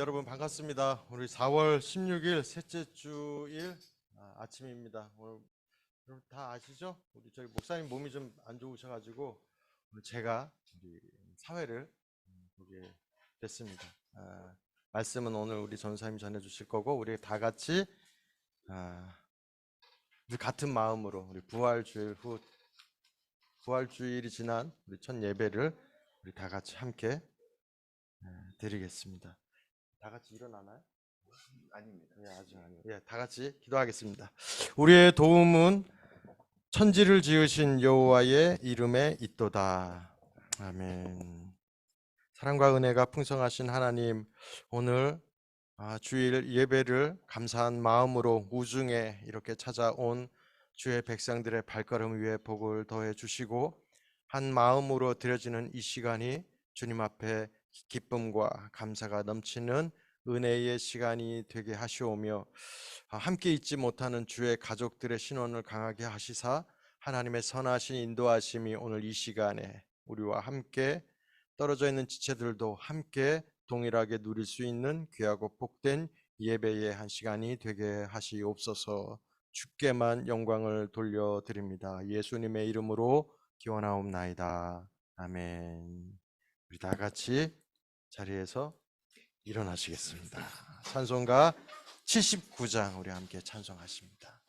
여러분 반갑습니다. 우리 4월 16일 셋째 주일 아침입니다. 오늘 여러분 다 아시죠? 우리 저희 목사님 몸이 좀 안 좋으셔가지고 오늘 제가 우리 사회를 보게 됐습니다. 말씀은 오늘 우리 전사님이 전해주실 거고 우리 다 같이 우리 같은 마음으로 우리 부활주일이 지난 우리 첫 예배를 우리 다 같이 함께 드리겠습니다. 다 같이 일어나나요? 아닙니다. 예, 아직 아니에요. 예, 다 같이 기도하겠습니다. 우리의 도움은 천지를 지으신 여호와의 이름에 있도다. 아멘. 사랑과 은혜가 풍성하신 하나님, 오늘 주일 예배를 감사한 마음으로 우중에 이렇게 찾아온 주의 백성들의 발걸음 위에 복을 더해 주시고 한 마음으로 드려지는 이 시간이 주님 앞에 기쁨과 감사가 넘치는 은혜의 시간이 되게 하시오며 함께 있지 못하는 주의 가족들의 신원을 강하게 하시사 하나님의 선하신 인도하심이 오늘 이 시간에 우리와 함께 떨어져 있는 지체들도 함께 동일하게 누릴 수 있는 귀하고 복된 예배의 한 시간이 되게 하시옵소서. 주께만 영광을 돌려드립니다. 예수님의 이름으로 기원하옵나이다. 아멘. 우리 다 같이 자리에서 일어나시겠습니다. 찬송가 79장 우리 함께 찬송하십니다.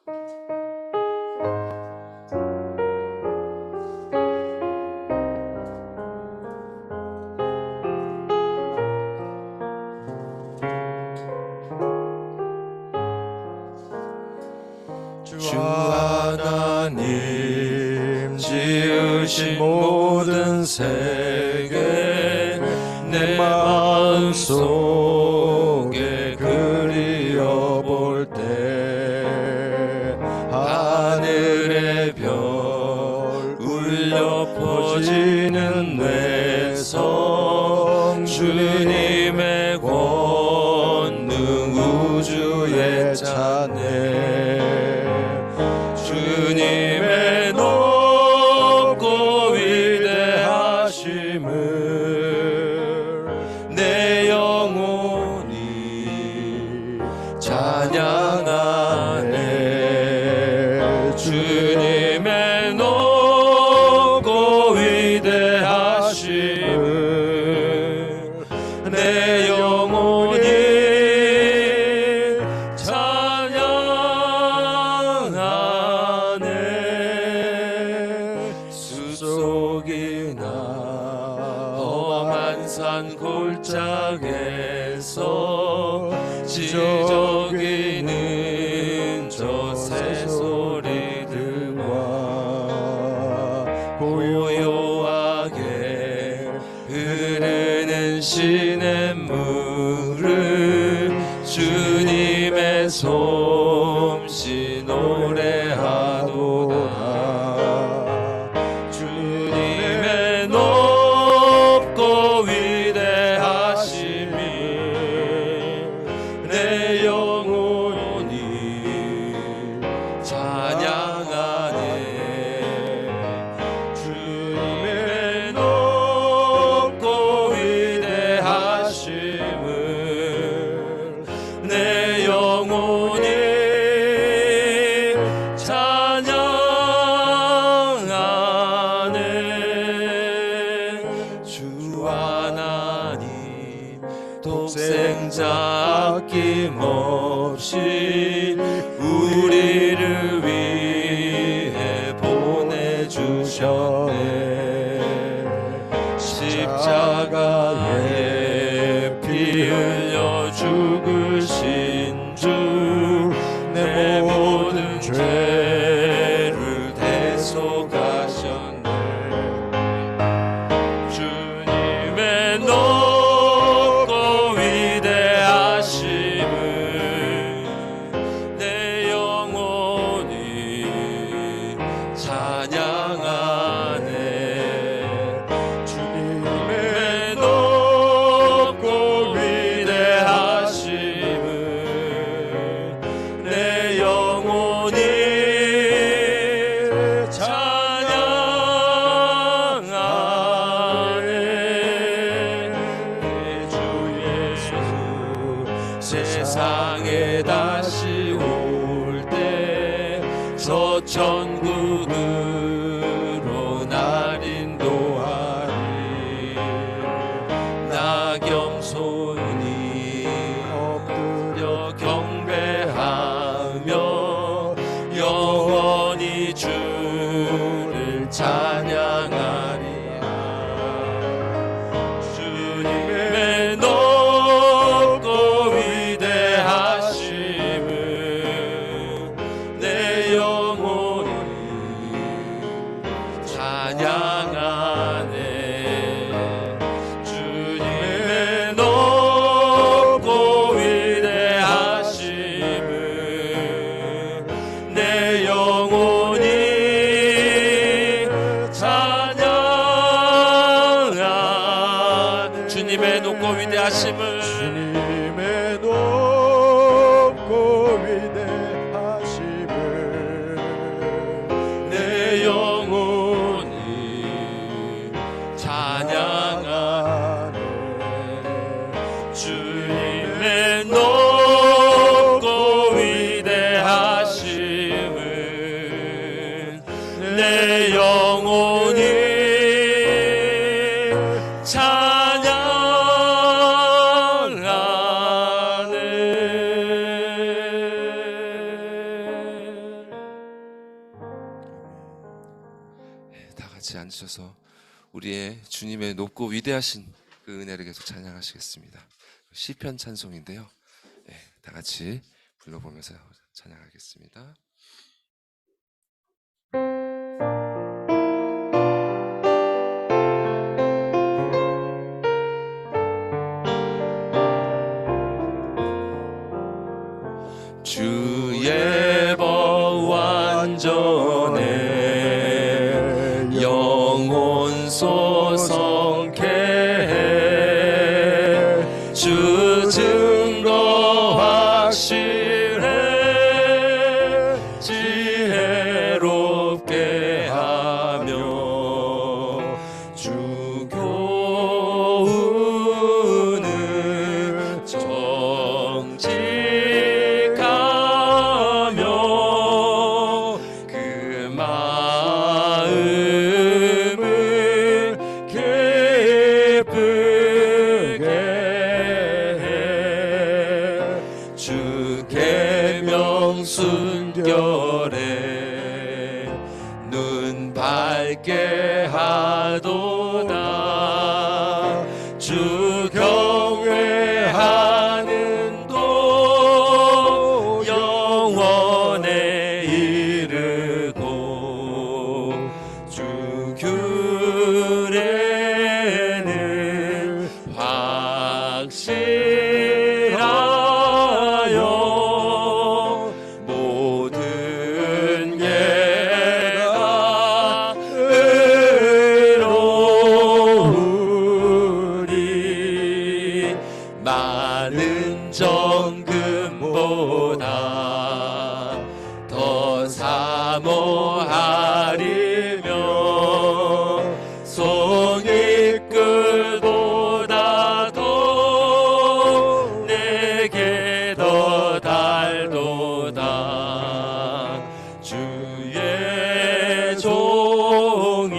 주 하나님 지으신 모든 세계 내 마음속에 그리어볼 때 하늘의 별 울려 퍼지는 뇌성 주님의 권능 우주에 차네 주님의 높고 위대하심을 내 영혼이 찬양하네 주님의 높고 위대하심을 내 영혼이 험한 골짜기에서 지저귀는 저 새소리들과 고요하게 흐르는 시냇물을 주님의 솜씨 노래하도다 주님의 높고 위대하심이 내 영혼이 찬양하네 주님의 높고 위대하심을 내 영혼이 찬양하네 주 하나님 독생자 아낌없이 우리를 위해 보내주셨네 십자가에 피 흘려 죽으신 주 내 모든 죄를 대속하셨네 주님의 높고 위대하심을 내 영혼이 찬양하네 주님의 높고 천국으로 날 인도하리. 나 겸손히 엎드려 경배하며 영원히 주를 찬양하리라. 주님의 높고 위대하심을 내 영혼이 찬양하네. 주님의 높고 위대하심을 내 영혼이 찬양하네. 주님의 높고 위대하심을 주님의 높고 위대하심을 내 영혼이 찬양하네. 주님의 높고 위대하심을 내 영혼이 다 같이 앉으셔서 우리의 주님의 높고 위대하신 그 은혜를 계속 찬양하시겠습니다. 시편 찬송인데요. 다 같이 불러보면서 찬양하겠습니다. 주의 법 완전해 영혼 소성케 해. 주 증거 확실해 지혜롭게 하며 주 교훈은 정직하며 그 마음을 기쁘게 해. 주 계명 순결해 눈 밝게 하도다. 주 경외하는 도 영원에 이르고 주 규례는 확실하여 모든 예가 의로우리. 많은 정금보다 더 사모하리며 송이끌보다도 내게 더 달도다. 주의 종이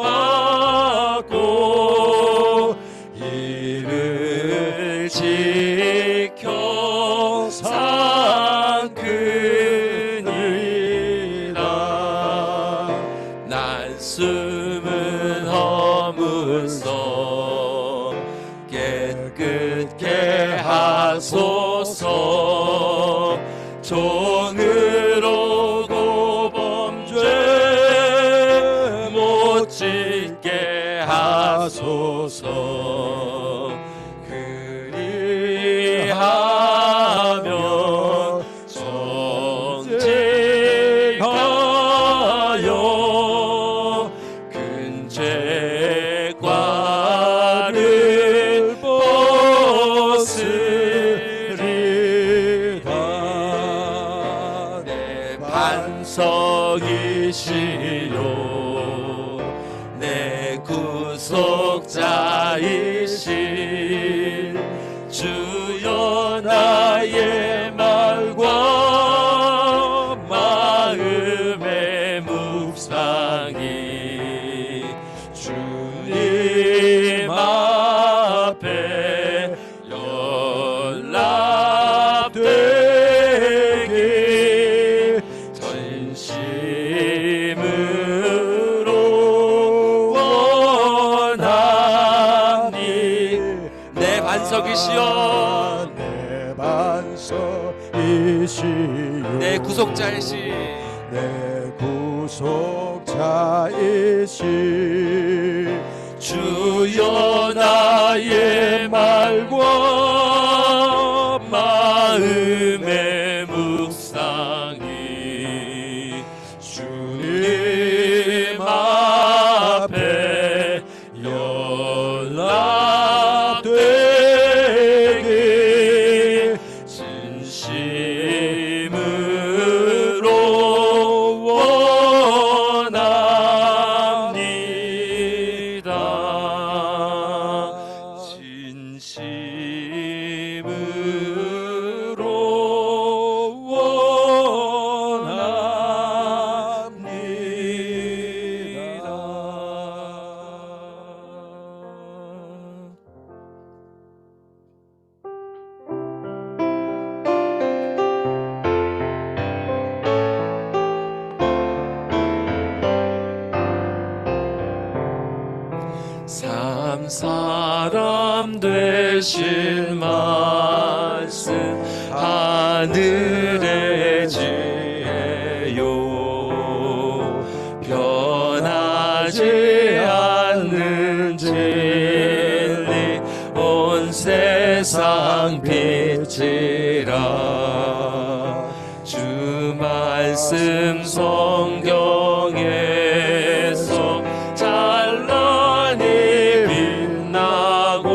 경계받고 이를 지켜 상크니라. 난숨은 허무서 깨끗게 하소서. 종으로 고범죄 못 짓게 하소서. 그리하면 정직하여 큰 죄과를 벗으리다. 내 반석이시요 내 구속자이신 주여 나의 말과 진심으로 원하니 내 반석이시여 내 반석이시요 내 구속자이시 내 구속자이시 주여 나의 말과 마음의 묵상이 주님 앞에 연락되기 진심으로 원합니다. 진심으로 참 사람 되신 말씀 하늘의 지혜요 변하지 않는 진리 온 세상 빛이라 주 말씀 성경에서 찬란히 빛나고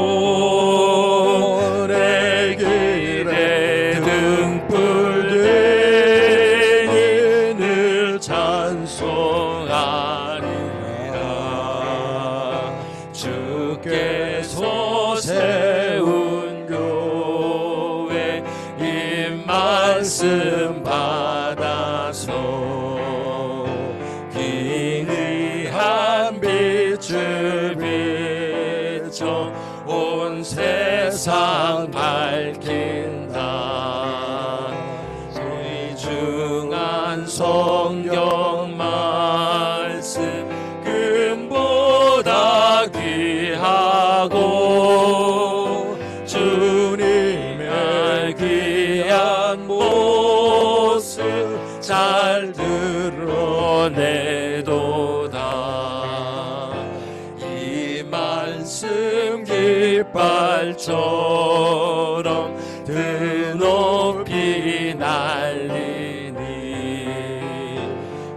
내 길에 등불 되니 늘 찬송하리라 주께서 세운 교회 이 말씀 받아서 기이한 빛을 비춰 온 세상 밝힌다 소중한 성경 말씀 금보다 귀하고 주님의 귀한 모습 잘 드러내도다 이 말씀 깃발처럼 드높이 날리니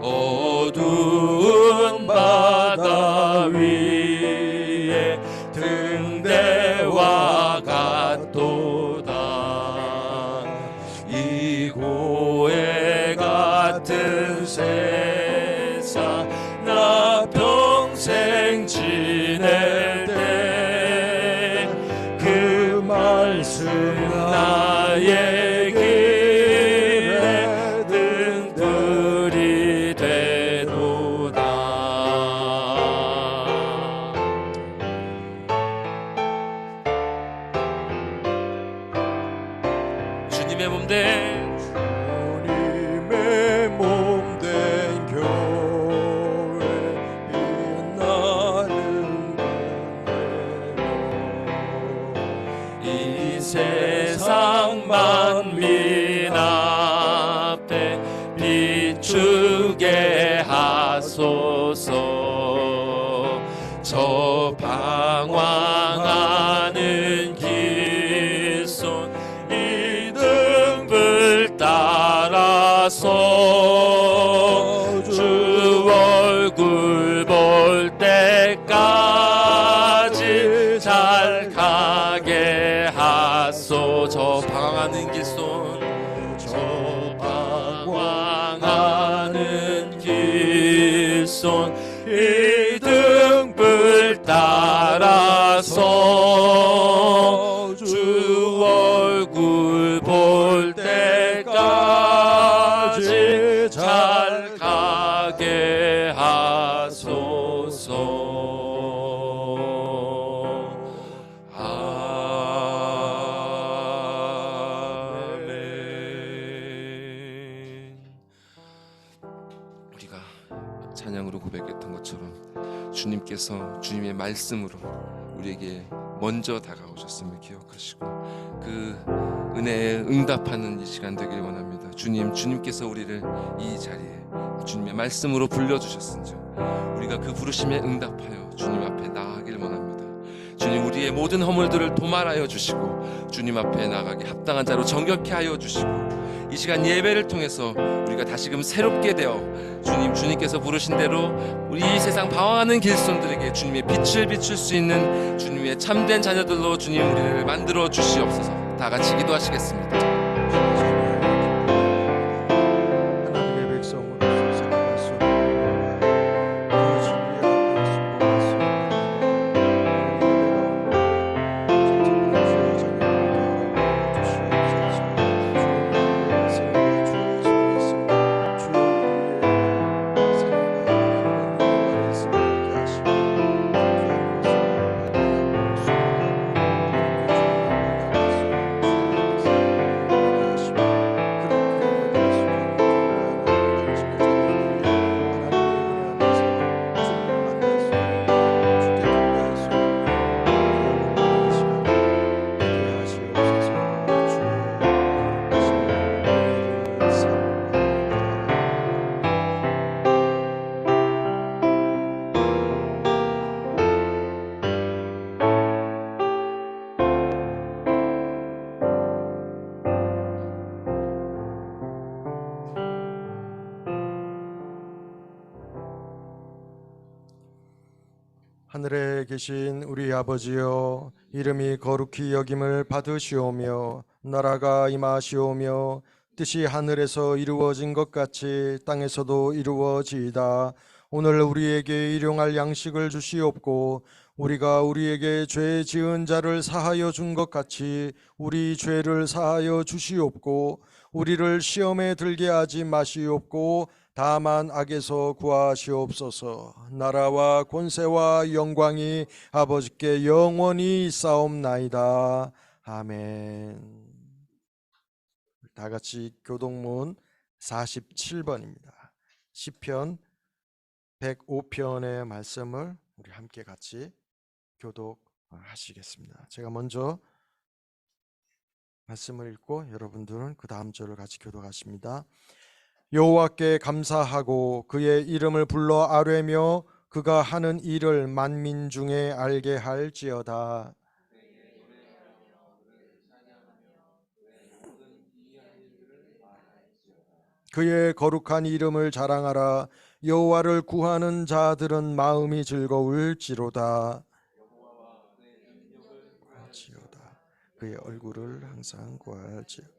어두운 바다 위에 등대와 같도다 이 고해 같은 세상 나 평생 지낼 때 그 말씀 나의 길에 등불이 되도다 주님의 몸된 주님의 몸된 교회 빛나는 그대로 이 세상 만민 앞에 비추게 하소서 저 방황하는 길손 이 등불 따라서 주 얼굴 볼 때까지 잘 가게 하소 저 방황하는 길손 저 방황하는 길손 이 등불 따라서 주 얼굴 볼 때까지 잘 가게 하소서 아멘. 우리가 찬양으로 고백했던 것처럼 주님께서 주님의 말씀으로 우리에게 먼저 다가오셨음을 기억하시고 그 은혜에 응답하는 이 시간 되길 원합니다. 주님께서 우리를 이 자리에 주님의 말씀으로 불러주셨은즉 우리가 그 부르심에 응답하여 주님 앞에 나아가길 원합니다. 주님, 우리의 모든 허물들을 도말하여 주시고 주님 앞에 나가게 합당한 자로 정결케 하여 주시고 이 시간 예배를 통해서 우리가 다시금 새롭게 되어 주님께서 부르신 대로 우리 이 세상 방황하는 길손들에게 주님의 빛을 비출 수 있는 주님의 참된 자녀들로 주님 우리를 만들어 주시옵소서. 다 같이 기도하시겠습니다. 하나님의 백성으로서 살아갈 수 있는 그 진리의 앞에 하늘에 계신 우리 아버지여, 이름이 거룩히 여김을 받으시오며 나라가 임하시오며 뜻이 하늘에서 이루어진 것 같이 땅에서도 이루어지이다. 오늘 우리에게 일용할 양식을 주시옵고 우리가 우리에게 죄 지은 자를 사하여 준 것 같이 우리 죄를 사하여 주시옵고 우리를 시험에 들게 하지 마시옵고 다만 악에서 구하시옵소서. 나라와 권세와 영광이 아버지께 영원히 있사옵나이다. 아멘. 다 같이 교동문 47번입니다. 시편 105편의 말씀을 우리 함께 같이 교독하시겠습니다. 제가 먼저 말씀을 읽고 여러분들은 그 다음 절을 같이 교독하십니다. 여호와께 감사하고 그의 이름을 불러 아뢰며 그가 하는 일을 만민 중에 알게 할지어다. 그의 거룩한 이름을 자랑하라. 여호와를 구하는 자들은 마음이 즐거울지로다. 그의 얼굴을 항상 구할지어다.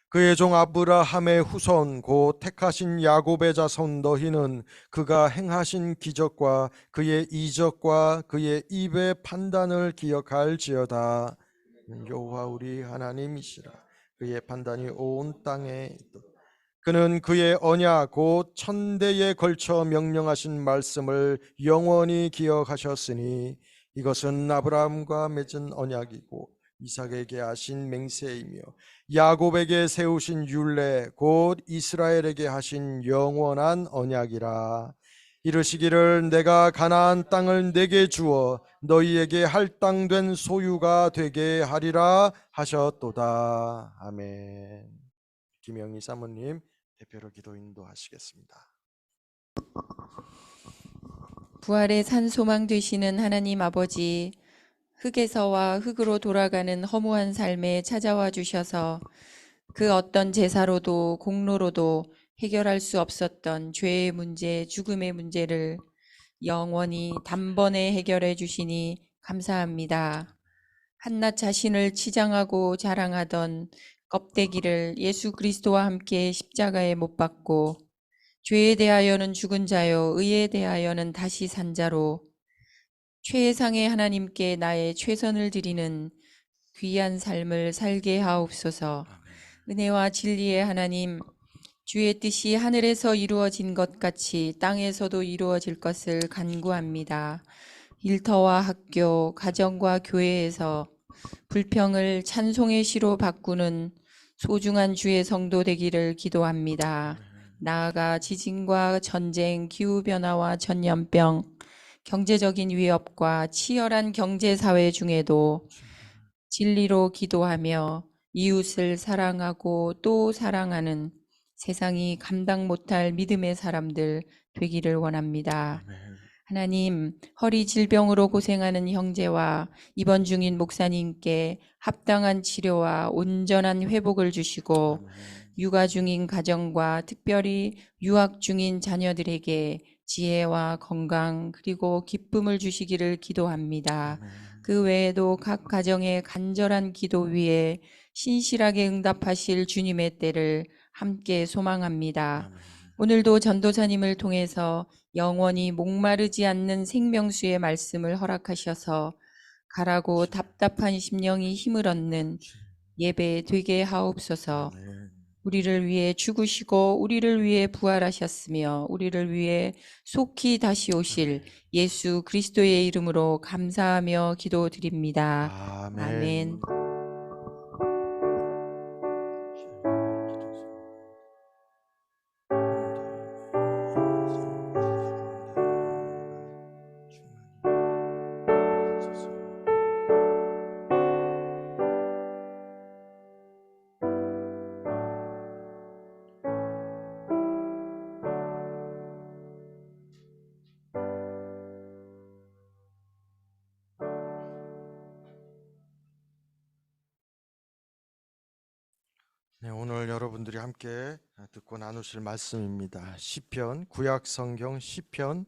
그의 종 아브라함의 후손 곧 택하신 야곱의 자손 너희는 그가 행하신 기적과 그의 이적과 그의 입의 판단을 기억할지어다. 여호와 우리 하나님이시라. 그의 판단이 온 땅에 있도다. 그는 그의 언약 곧 천대에 걸쳐 명령하신 말씀을 영원히 기억하셨으니 이것은 아브라함과 맺은 언약이고 이삭에게 하신 맹세이며 야곱에게 세우신 율례 곧 이스라엘에게 하신 영원한 언약이라. 이르시기를 내가 가나안 땅을 내게 주어 너희에게 할당된 소유가 되게 하리라 하셨도다. 아멘. 김영희 사모님 대표로 기도 인도하시겠습니다. 부활의 산 소망 되시는 하나님 아버지, 흙에서와 흙으로 돌아가는 허무한 삶에 찾아와 주셔서 그 어떤 제사로도 공로로도 해결할 수 없었던 죄의 문제, 죽음의 문제를 영원히 단번에 해결해 주시니 감사합니다. 한낱 자신을 치장하고 자랑하던 껍데기를 예수 그리스도와 함께 십자가에 못 박고 죄에 대하여는 죽은 자요 의에 대하여는 다시 산 자로 최상의 하나님께 나의 최선을 드리는 귀한 삶을 살게 하옵소서. 은혜와 진리의 하나님, 주의 뜻이 하늘에서 이루어진 것 같이 땅에서도 이루어질 것을 간구합니다. 일터와 학교, 가정과 교회에서 불평을 찬송의 시로 바꾸는 소중한 주의 성도 되기를 기도합니다. 나아가 지진과 전쟁, 기후변화와 전염병, 경제적인 위협과 치열한 경제사회 중에도 진리로 기도하며 이웃을 사랑하고 또 사랑하는 세상이 감당 못할 믿음의 사람들 되기를 원합니다. 하나님, 허리 질병으로 고생하는 형제와 입원 중인 목사님께 합당한 치료와 온전한 회복을 주시고 육아 중인 가정과 특별히 유학 중인 자녀들에게 지혜와 건강 그리고 기쁨을 주시기를 기도합니다. 그 외에도 각 가정의 간절한 기도 위에 신실하게 응답하실 주님의 때를 함께 소망합니다. 오늘도 전도사님을 통해서 영원히 목마르지 않는 생명수의 말씀을 허락하셔서 가라고 답답한 심령이 힘을 얻는 예배 되게 하옵소서. 우리를 위해 죽으시고 우리를 위해 부활하셨으며 우리를 위해 속히 다시 오실 예수 그리스도의 이름으로 감사하며 기도드립니다. 아멘. 네, 오늘 여러분들이 함께 듣고 나누실 말씀입니다. 시편, 구약 성경 시편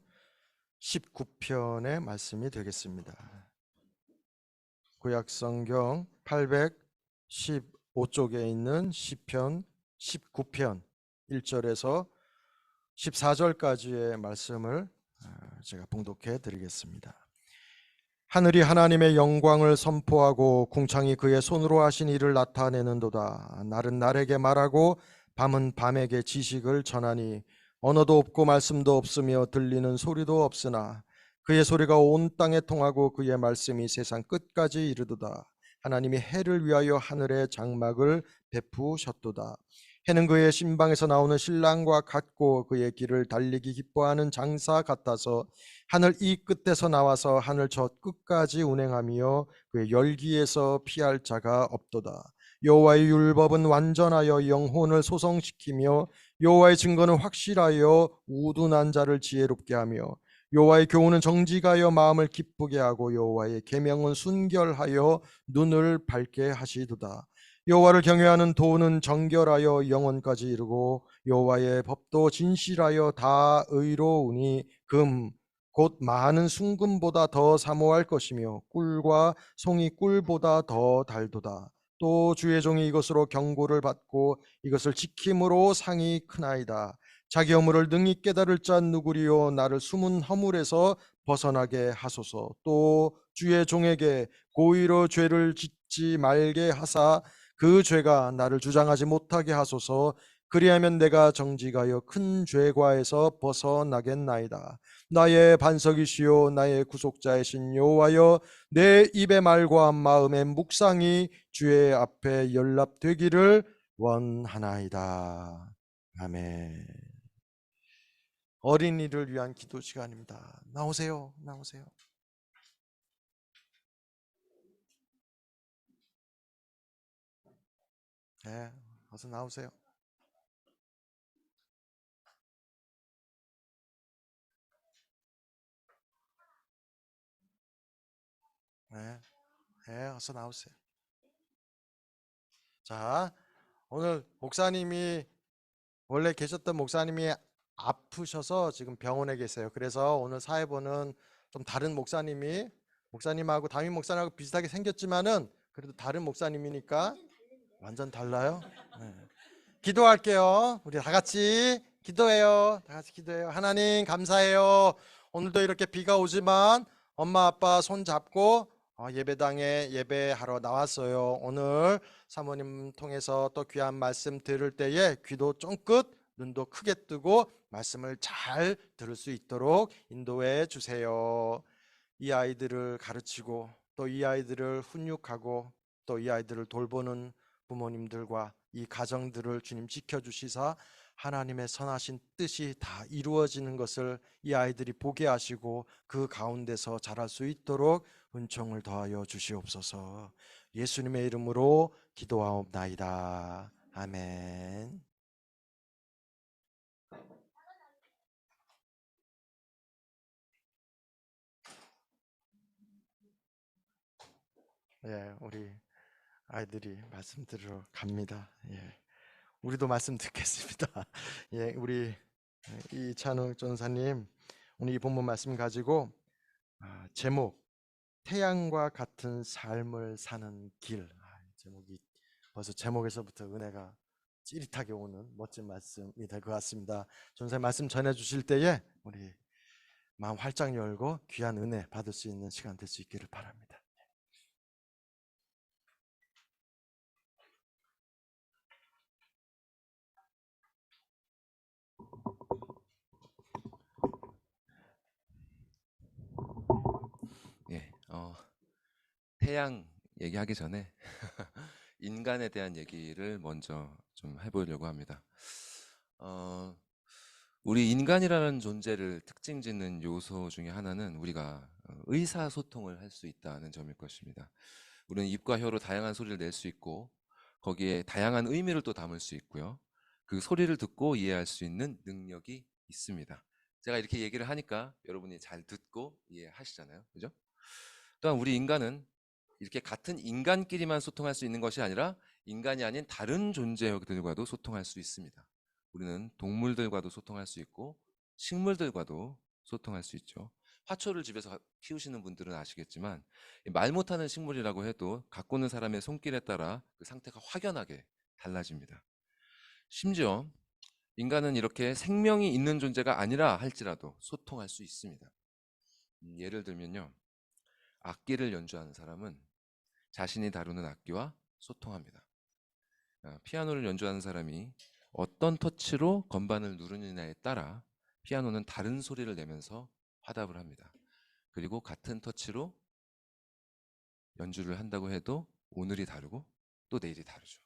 19편의 말씀이 되겠습니다. 구약 성경 815쪽에 있는 시편 19편 1절에서 14절까지의 말씀을 제가 봉독해 드리겠습니다. 하늘이 하나님의 영광을 선포하고 궁창이 그의 손으로 하신 일을 나타내는도다. 날은 날에게 말하고 밤은 밤에게 지식을 전하니 언어도 없고 말씀도 없으며 들리는 소리도 없으나 그의 소리가 온 땅에 통하고 그의 말씀이 세상 끝까지 이르도다. 하나님이 해를 위하여 하늘에 장막을 베푸셨도다. 해는 그의 신방에서 나오는 신랑과 같고 그의 길을 달리기 기뻐하는 장사 같아서 하늘 이 끝에서 나와서 하늘 저 끝까지 운행하며 그의 열기에서 피할 자가 없도다. 여호와의 율법은 완전하여 영혼을 소성시키며 여호와의 증거는 확실하여 우둔한 자를 지혜롭게 하며 여호와의 교훈은 정직하여 마음을 기쁘게 하고 여호와의 계명은 순결하여 눈을 밝게 하시도다. 여호와를 경외하는 도는 정결하여 영원까지 이르고 여호와의 법도 진실하여 다 의로우니 곧 많은 순금보다 더 사모할 것이며 꿀과 송이 꿀보다 더 달도다. 또 주의 종이 이것으로 경고를 받고 이것을 지킴으로 상이 크나이다. 자기 허물을 능히 깨달을 자 누구리요. 나를 숨은 허물에서 벗어나게 하소서. 또 주의 종에게 고의로 죄를 짓지 말게 하사 그 죄가 나를 주장하지 못하게 하소서. 그리하면 내가 정직하여 큰 죄과에서 벗어나겠나이다. 나의 반석이시요 나의 구속자이신 여호와여, 내 입의 말과 마음의 묵상이 주의 앞에 연락되기를 원하나이다. 아멘. 어린이를 위한 기도 시간입니다. 나오세요. 나오세요. 네, 어서 나오세요. 네, 네, 어서 나오세요. 자, 오늘 목사님이 원래 계셨던 목사님이 아프셔서 지금 병원에 계세요. 그래서 오늘 사회보는 좀 다른 목사님하고 담임 목사님하고 비슷하게 생겼지만은 그래도 다른 목사님이니까 완전 달라요. 네. 기도할게요. 우리 다 같이 기도해요. 다 같이 기도해요. 하나님 감사해요. 오늘도 이렇게 비가 오지만 엄마 아빠 손 잡고 예배당에 예배하러 나왔어요. 오늘 사모님 통해서 또 귀한 말씀 들을 때에 귀도 쫑긋 눈도 크게 뜨고 말씀을 잘 들을 수 있도록 인도해 주세요. 이 아이들을 가르치고 또 이 아이들을 훈육하고 또 이 아이들을 돌보는 부모님들과 이 가정들을 주님 지켜주시사 하나님의 선하신 뜻이 다 이루어지는 것을 이 아이들이 보게 하시고 그 가운데서 자랄 수 있도록 은총을 더하여 주시옵소서. 예수님의 이름으로 기도하옵나이다. 아멘. 예, 우리 아이들이 말씀 들으러 갑니다. 예, 우리도 말씀 듣겠습니다. 예, 우리 이찬욱 전사님 오늘 이 본문 말씀 가지고 제목 태양과 같은 삶을 사는 길. 제목이 벌써 제목에서부터 은혜가 찌릿하게 오는 멋진 말씀이 될 것 같습니다. 전사님 말씀 전해 주실 때에 우리 마음 활짝 열고 귀한 은혜 받을 수 있는 시간 될 수 있기를 바랍니다. 예, 태양 얘기하기 전에 인간에 대한 얘기를 먼저 좀 해보려고 합니다. 우리 인간이라는 존재를 특징 짓는 요소 중에 하나는 우리가 의사소통을 할 수 있다는 점일 것입니다. 우리는 입과 혀로 다양한 소리를 낼 수 있고 거기에 다양한 의미를 또 담을 수 있고요. 그 소리를 듣고 이해할 수 있는 능력이 있습니다. 제가 이렇게 얘기를 하니까 여러분이 잘 듣고 이해하시잖아요. 그죠? 또한 우리 인간은 이렇게 같은 인간끼리만 소통할 수 있는 것이 아니라 인간이 아닌 다른 존재들과도 소통할 수 있습니다. 우리는 동물들과도 소통할 수 있고 식물들과도 소통할 수 있죠. 화초를 집에서 키우시는 분들은 아시겠지만 말 못하는 식물이라고 해도 갖고 있는 사람의 손길에 따라 그 상태가 확연하게 달라집니다. 심지어 인간은 이렇게 생명이 있는 존재가 아니라 할지라도 소통할 수 있습니다. 예를 들면요, 악기를 연주하는 사람은 자신이 다루는 악기와 소통합니다. 피아노를 연주하는 사람이 어떤 터치로 건반을 누르느냐에 따라 피아노는 다른 소리를 내면서 화답을 합니다. 그리고 같은 터치로 연주를 한다고 해도 오늘이 다르고 또 내일이 다르죠.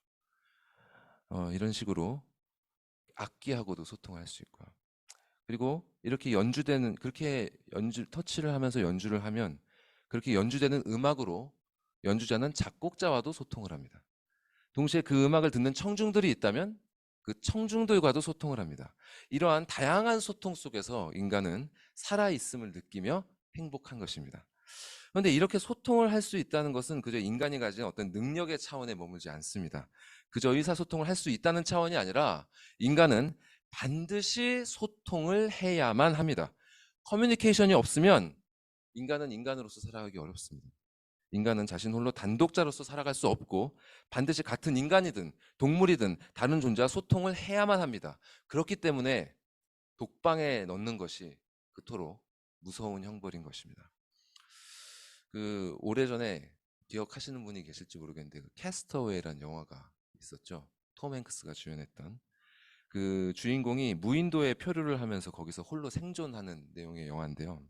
이런 식으로 악기하고도 소통할 수 있고요. 그리고 이렇게 그렇게 터치를 하면서 연주를 하면 그렇게 연주되는 음악으로 연주자는 작곡자와도 소통을 합니다. 동시에 그 음악을 듣는 청중들이 있다면 그 청중들과도 소통을 합니다. 이러한 다양한 소통 속에서 인간은 살아있음을 느끼며 행복한 것입니다. 그런데 이렇게 소통을 할 수 있다는 것은 그저 인간이 가진 어떤 능력의 차원에 머물지 않습니다. 그저 의사소통을 할 수 있다는 차원이 아니라 인간은 반드시 소통을 해야만 합니다. 커뮤니케이션이 없으면 인간은 인간으로서 살아가기 어렵습니다. 인간은 자신 홀로 단독자로서 살아갈 수 없고 반드시 같은 인간이든 동물이든 다른 존재와 소통을 해야만 합니다. 그렇기 때문에 독방에 넣는 것이 그토록 무서운 형벌인 것입니다. 오래전에 기억하시는 분이 계실지 모르겠는데 캐스터웨이라는 영화가 있었죠. 톰 행크스가 주연했던. 그 주인공이 무인도에 표류를 하면서 거기서 홀로 생존하는 내용의 영화인데요.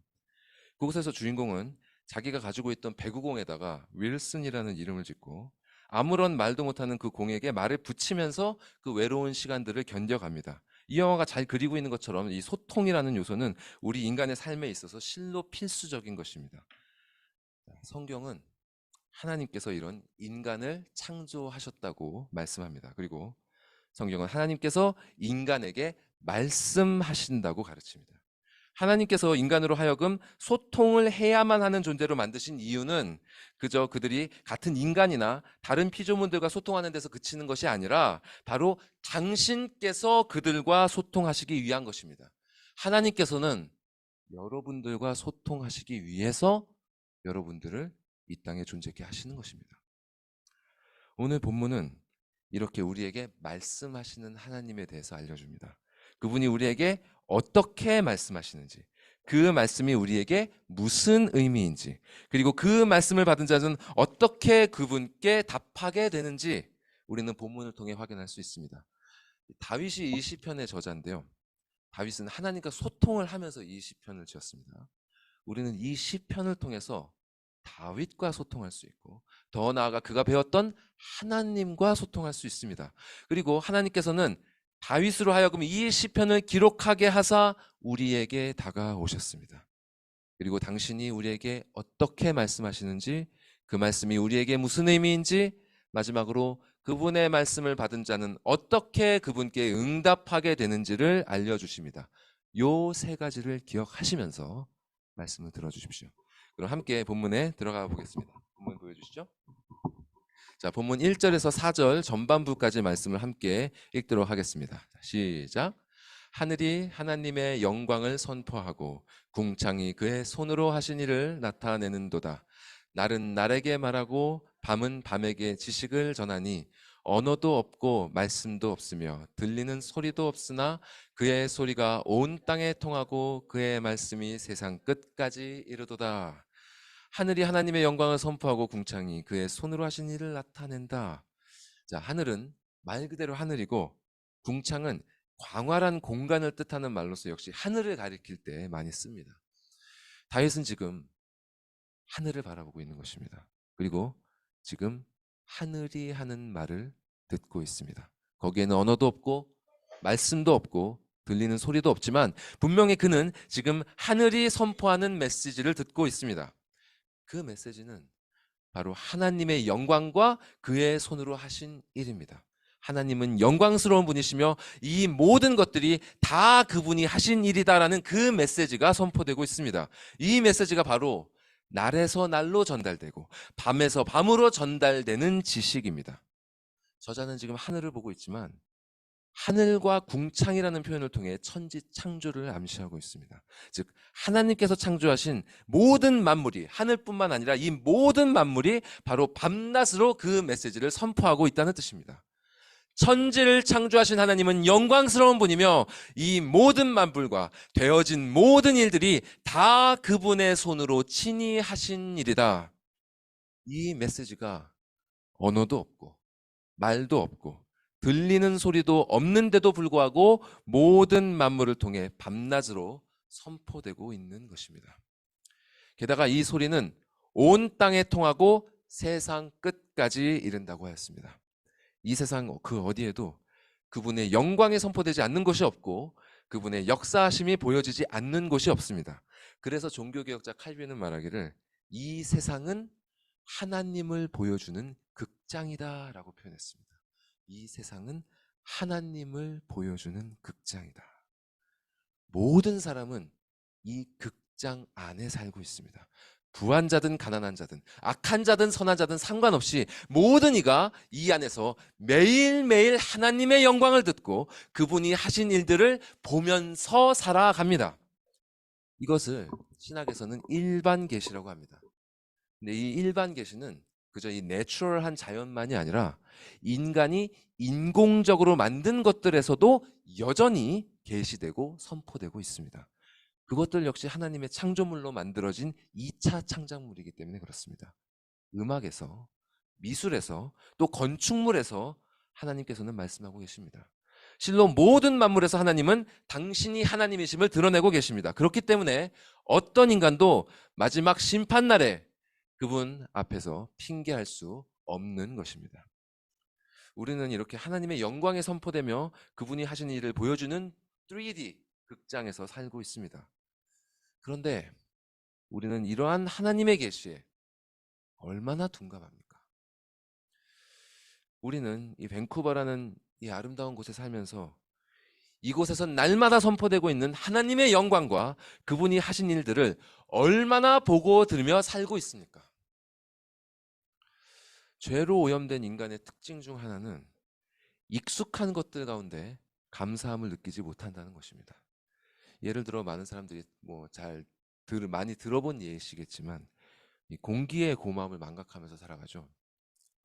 그곳에서 주인공은 자기가 가지고 있던 배구공에다가 윌슨이라는 이름을 짓고 아무런 말도 못하는 그 공에게 말을 붙이면서 그 외로운 시간들을 견뎌갑니다. 이 영화가 잘 그리고 있는 것처럼 이 소통이라는 요소는 우리 인간의 삶에 있어서 실로 필수적인 것입니다. 성경은 하나님께서 이런 인간을 창조하셨다고 말씀합니다. 그리고 성경은 하나님께서 인간에게 말씀하신다고 가르칩니다. 하나님께서 인간으로 하여금 소통을 해야만 하는 존재로 만드신 이유는 그저 그들이 같은 인간이나 다른 피조물들과 소통하는 데서 그치는 것이 아니라 바로 당신께서 그들과 소통하시기 위한 것입니다. 하나님께서는 여러분들과 소통하시기 위해서 여러분들을 이 땅에 존재케 하시는 것입니다. 오늘 본문은 이렇게 우리에게 말씀하시는 하나님에 대해서 알려줍니다. 그분이 우리에게 어떻게 말씀하시는지, 그 말씀이 우리에게 무슨 의미인지, 그리고 그 말씀을 받은 자는 어떻게 그분께 답하게 되는지 우리는 본문을 통해 확인할 수 있습니다. 다윗이 이 시편의 저자인데요. 다윗은 하나님과 소통을 하면서 이 시편을 지었습니다. 우리는 이 시편을 통해서 다윗과 소통할 수 있고 더 나아가 그가 배웠던 하나님과 소통할 수 있습니다. 그리고 하나님께서는 다윗으로 하여금 이 시편을 기록하게 하사 우리에게 다가오셨습니다. 그리고 당신이 우리에게 어떻게 말씀하시는지, 그 말씀이 우리에게 무슨 의미인지, 마지막으로 그분의 말씀을 받은 자는 어떻게 그분께 응답하게 되는지를 알려주십니다. 요 세 가지를 기억하시면서 말씀을 들어주십시오. 그럼 함께 본문에 들어가 보겠습니다. 본문 보여주시죠. 자, 본문 1절에서 4절 전반부까지 말씀을 함께 읽도록 하겠습니다. 시작. 하늘이 하나님의 영광을 선포하고 궁창이 그의 손으로 하신 일을 나타내는도다. 날은 날에게 말하고 밤은 밤에게 지식을 전하니 언어도 없고 말씀도 없으며 들리는 소리도 없으나 그의 소리가 온 땅에 통하고 그의 말씀이 세상 끝까지 이르도다. 하늘이 하나님의 영광을 선포하고 궁창이 그의 손으로 하신 일을 나타낸다. 자, 하늘은 말 그대로 하늘이고 궁창은 광활한 공간을 뜻하는 말로서 역시 하늘을 가리킬 때 많이 씁니다. 다윗은 지금 하늘을 바라보고 있는 것입니다. 그리고 지금 하늘이 하는 말을 듣고 있습니다. 거기에는 언어도 없고 말씀도 없고 들리는 소리도 없지만 분명히 그는 지금 하늘이 선포하는 메시지를 듣고 있습니다. 그 메시지는 바로 하나님의 영광과 그의 손으로 하신 일입니다. 하나님은 영광스러운 분이시며 이 모든 것들이 다 그분이 하신 일이다라는 그 메시지가 선포되고 있습니다. 이 메시지가 바로 날에서 날로 전달되고 밤에서 밤으로 전달되는 지식입니다. 저자는 지금 하늘을 보고 있지만 하늘과 궁창이라는 표현을 통해 천지 창조를 암시하고 있습니다. 즉 하나님께서 창조하신 모든 만물이, 하늘뿐만 아니라 이 모든 만물이 바로 밤낮으로 그 메시지를 선포하고 있다는 뜻입니다. 천지를 창조하신 하나님은 영광스러운 분이며 이 모든 만물과 되어진 모든 일들이 다 그분의 손으로 친히 하신 일이다. 이 메시지가 언어도 없고 말도 없고 들리는 소리도 없는데도 불구하고 모든 만물을 통해 밤낮으로 선포되고 있는 것입니다. 게다가 이 소리는 온 땅에 통하고 세상 끝까지 이른다고 하였습니다. 이 세상 그 어디에도 그분의 영광이 선포되지 않는 곳이 없고 그분의 역사하심이 보여지지 않는 곳이 없습니다. 그래서 종교개혁자 칼빈은 말하기를 이 세상은 하나님을 보여주는 극장이다라고 표현했습니다. 이 세상은 하나님을 보여주는 극장이다. 모든 사람은 이 극장 안에 살고 있습니다. 부한 자든 가난한 자든 악한 자든 선한 자든 상관없이 모든 이가 이 안에서 매일매일 하나님의 영광을 듣고 그분이 하신 일들을 보면서 살아갑니다. 이것을 신학에서는 일반 계시라고 합니다. 근데 이 일반 계시는 그저 이 내추럴한 자연만이 아니라 인간이 인공적으로 만든 것들에서도 여전히 계시되고 선포되고 있습니다. 그것들 역시 하나님의 창조물로 만들어진 2차 창작물이기 때문에 그렇습니다. 음악에서, 미술에서, 또 건축물에서 하나님께서는 말씀하고 계십니다. 실로 모든 만물에서 하나님은 당신이 하나님이심을 드러내고 계십니다. 그렇기 때문에 어떤 인간도 마지막 심판날에 그분 앞에서 핑계할 수 없는 것입니다. 우리는 이렇게 하나님의 영광에 선포되며 그분이 하신 일을 보여주는 3D 극장에서 살고 있습니다. 그런데 우리는 이러한 하나님의 계시에 얼마나 둔감합니까? 우리는 이 밴쿠버라는 이 아름다운 곳에 살면서 이곳에서 날마다 선포되고 있는 하나님의 영광과 그분이 하신 일들을 얼마나 보고 들으며 살고 있습니까? 죄로 오염된 인간의 특징 중 하나는 익숙한 것들 가운데 감사함을 느끼지 못한다는 것입니다. 예를 들어 많은 사람들이 많이 들어본 예시겠지만 이 공기의 고마움을 망각하면서 살아가죠.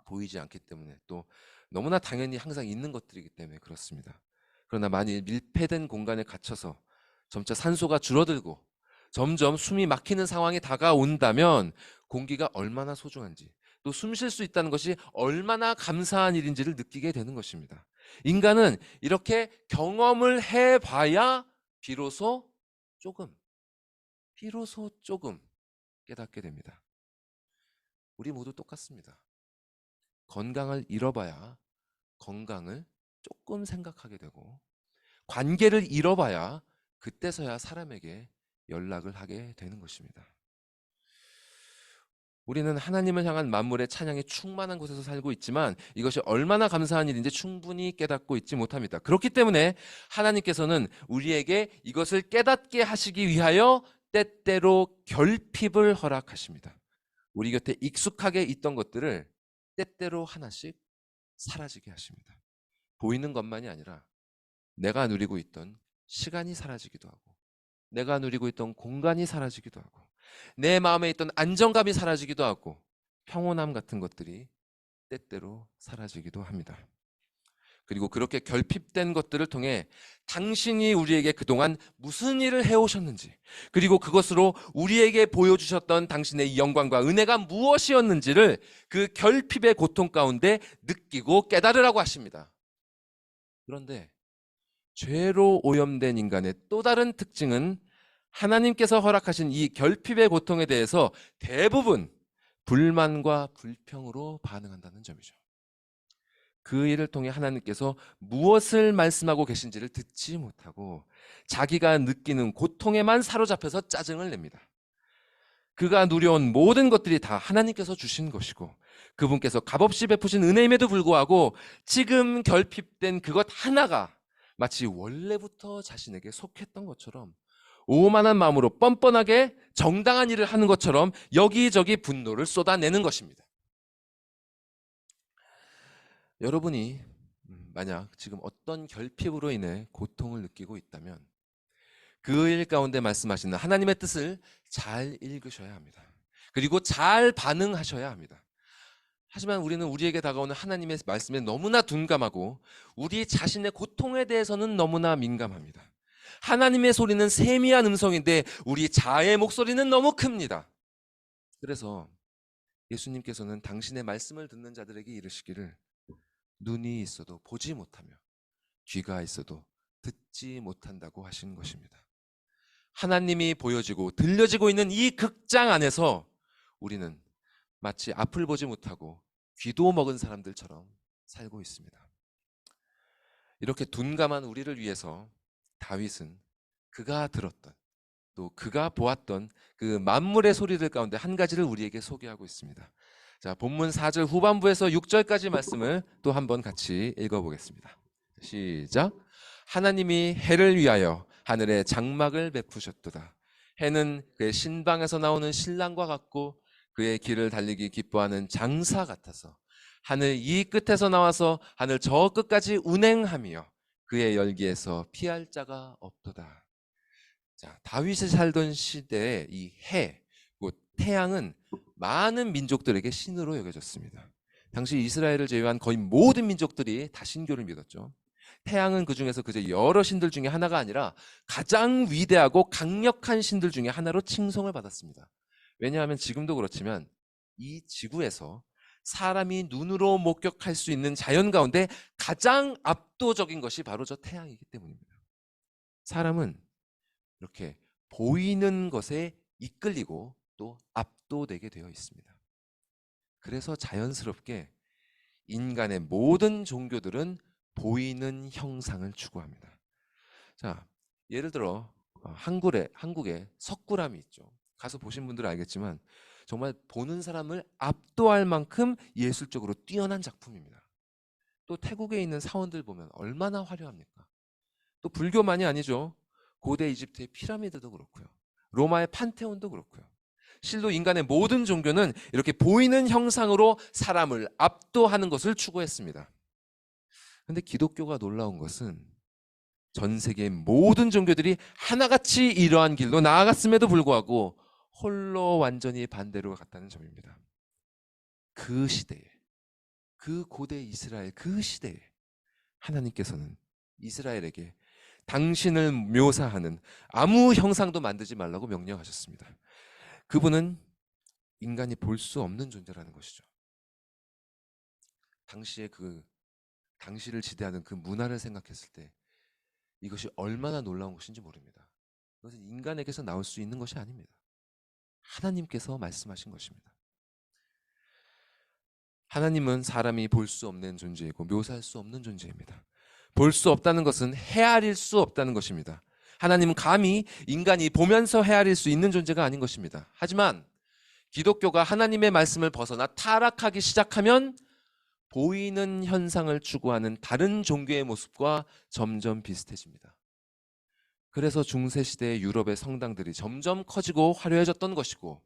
보이지 않기 때문에 또 너무나 당연히 항상 있는 것들이기 때문에 그렇습니다. 그러나 많이 밀폐된 공간에 갇혀서 점차 산소가 줄어들고 점점 숨이 막히는 상황이 다가온다면 공기가 얼마나 소중한지 또 숨 쉴 수 있다는 것이 얼마나 감사한 일인지를 느끼게 되는 것입니다. 인간은 이렇게 경험을 해봐야 비로소 조금 깨닫게 됩니다. 우리 모두 똑같습니다. 건강을 잃어봐야 건강을 조금 생각하게 되고 관계를 잃어봐야 그때서야 사람에게 연락을 하게 되는 것입니다. 우리는 하나님을 향한 만물의 찬양이 충만한 곳에서 살고 있지만 이것이 얼마나 감사한 일인지 충분히 깨닫고 있지 못합니다. 그렇기 때문에 하나님께서는 우리에게 이것을 깨닫게 하시기 위하여 때때로 결핍을 허락하십니다. 우리 곁에 익숙하게 있던 것들을 때때로 하나씩 사라지게 하십니다. 보이는 것만이 아니라 내가 누리고 있던 시간이 사라지기도 하고, 내가 누리고 있던 공간이 사라지기도 하고, 내 마음에 있던 안정감이 사라지기도 하고, 평온함 같은 것들이 때때로 사라지기도 합니다. 그리고 그렇게 결핍된 것들을 통해 당신이 우리에게 그동안 무슨 일을 해오셨는지, 그리고 그것으로 우리에게 보여주셨던 당신의 영광과 은혜가 무엇이었는지를 그 결핍의 고통 가운데 느끼고 깨달으라고 하십니다. 그런데 죄로 오염된 인간의 또 다른 특징은 하나님께서 허락하신 이 결핍의 고통에 대해서 대부분 불만과 불평으로 반응한다는 점이죠. 그 일을 통해 하나님께서 무엇을 말씀하고 계신지를 듣지 못하고 자기가 느끼는 고통에만 사로잡혀서 짜증을 냅니다. 그가 누려온 모든 것들이 다 하나님께서 주신 것이고 그분께서 값없이 베푸신 은혜임에도 불구하고 지금 결핍된 그것 하나가 마치 원래부터 자신에게 속했던 것처럼 오만한 마음으로 뻔뻔하게 정당한 일을 하는 것처럼 여기저기 분노를 쏟아내는 것입니다. 여러분이 만약 지금 어떤 결핍으로 인해 고통을 느끼고 있다면 그 일 가운데 말씀하시는 하나님의 뜻을 잘 읽으셔야 합니다. 그리고 잘 반응하셔야 합니다. 하지만 우리는 우리에게 다가오는 하나님의 말씀에 너무나 둔감하고 우리 자신의 고통에 대해서는 너무나 민감합니다. 하나님의 소리는 세미한 음성인데 우리 자아의 목소리는 너무 큽니다. 그래서 예수님께서는 당신의 말씀을 듣는 자들에게 이르시기를 눈이 있어도 보지 못하며 귀가 있어도 듣지 못한다고 하신 것입니다. 하나님이 보여지고 들려지고 있는 이 극장 안에서 우리는 마치 앞을 보지 못하고 귀도 먹은 사람들처럼 살고 있습니다. 이렇게 둔감한 우리를 위해서 다윗은 그가 들었던 또 그가 보았던 그 만물의 소리들 가운데 한 가지를 우리에게 소개하고 있습니다. 자, 본문 4절 후반부에서 6절까지 말씀을 또 한번 같이 읽어보겠습니다. 시작. 하나님이 해를 위하여 하늘에 장막을 베푸셨도다. 해는 그의 신방에서 나오는 신랑과 같고 그의 길을 달리기 기뻐하는 장사 같아서 하늘 이 끝에서 나와서 하늘 저 끝까지 운행하며 그의 열기에서 피할 자가 없도다. 자, 다윗이 살던 시대에 이 해, 곧 태양은 많은 민족들에게 신으로 여겨졌습니다. 당시 이스라엘을 제외한 거의 모든 민족들이 다 신교를 믿었죠. 태양은 그 중에서 그저 여러 신들 중에 하나가 아니라 가장 위대하고 강력한 신들 중에 하나로 칭송을 받았습니다. 왜냐하면 지금도 그렇지만 이 지구에서 사람이 눈으로 목격할 수 있는 자연 가운데 가장 압도적인 것이 바로 저 태양이기 때문입니다. 사람은 이렇게 보이는 것에 이끌리고 또 압도되게 되어 있습니다. 그래서 자연스럽게 인간의 모든 종교들은 보이는 형상을 추구합니다. 자, 예를 들어 한국에 석굴암이 있죠. 가서 보신 분들은 알겠지만 정말 보는 사람을 압도할 만큼 예술적으로 뛰어난 작품입니다. 또 태국에 있는 사원들 보면 얼마나 화려합니까? 또 불교만이 아니죠. 고대 이집트의 피라미드도 그렇고요. 로마의 판테온도 그렇고요. 실로 인간의 모든 종교는 이렇게 보이는 형상으로 사람을 압도하는 것을 추구했습니다. 그런데 기독교가 놀라운 것은 전 세계의 모든 종교들이 하나같이 이러한 길로 나아갔음에도 불구하고 홀로 완전히 반대로 갔다는 점입니다. 그 시대에, 그 고대 이스라엘 그 시대에 하나님께서는 이스라엘에게 당신을 묘사하는 아무 형상도 만들지 말라고 명령하셨습니다. 그분은 인간이 볼 수 없는 존재라는 것이죠. 당시에 당시를 지배하는 그 문화를 생각했을 때 이것이 얼마나 놀라운 것인지 모릅니다. 그것은 인간에게서 나올 수 있는 것이 아닙니다. 하나님께서 말씀하신 것입니다. 하나님은 사람이 볼 수 없는 존재이고 묘사할 수 없는 존재입니다. 볼 수 없다는 것은 헤아릴 수 없다는 것입니다. 하나님은 감히 인간이 보면서 헤아릴 수 있는 존재가 아닌 것입니다. 하지만 기독교가 하나님의 말씀을 벗어나 타락하기 시작하면 보이는 현상을 추구하는 다른 종교의 모습과 점점 비슷해집니다. 그래서 중세시대의 유럽의 성당들이 점점 커지고 화려해졌던 것이고,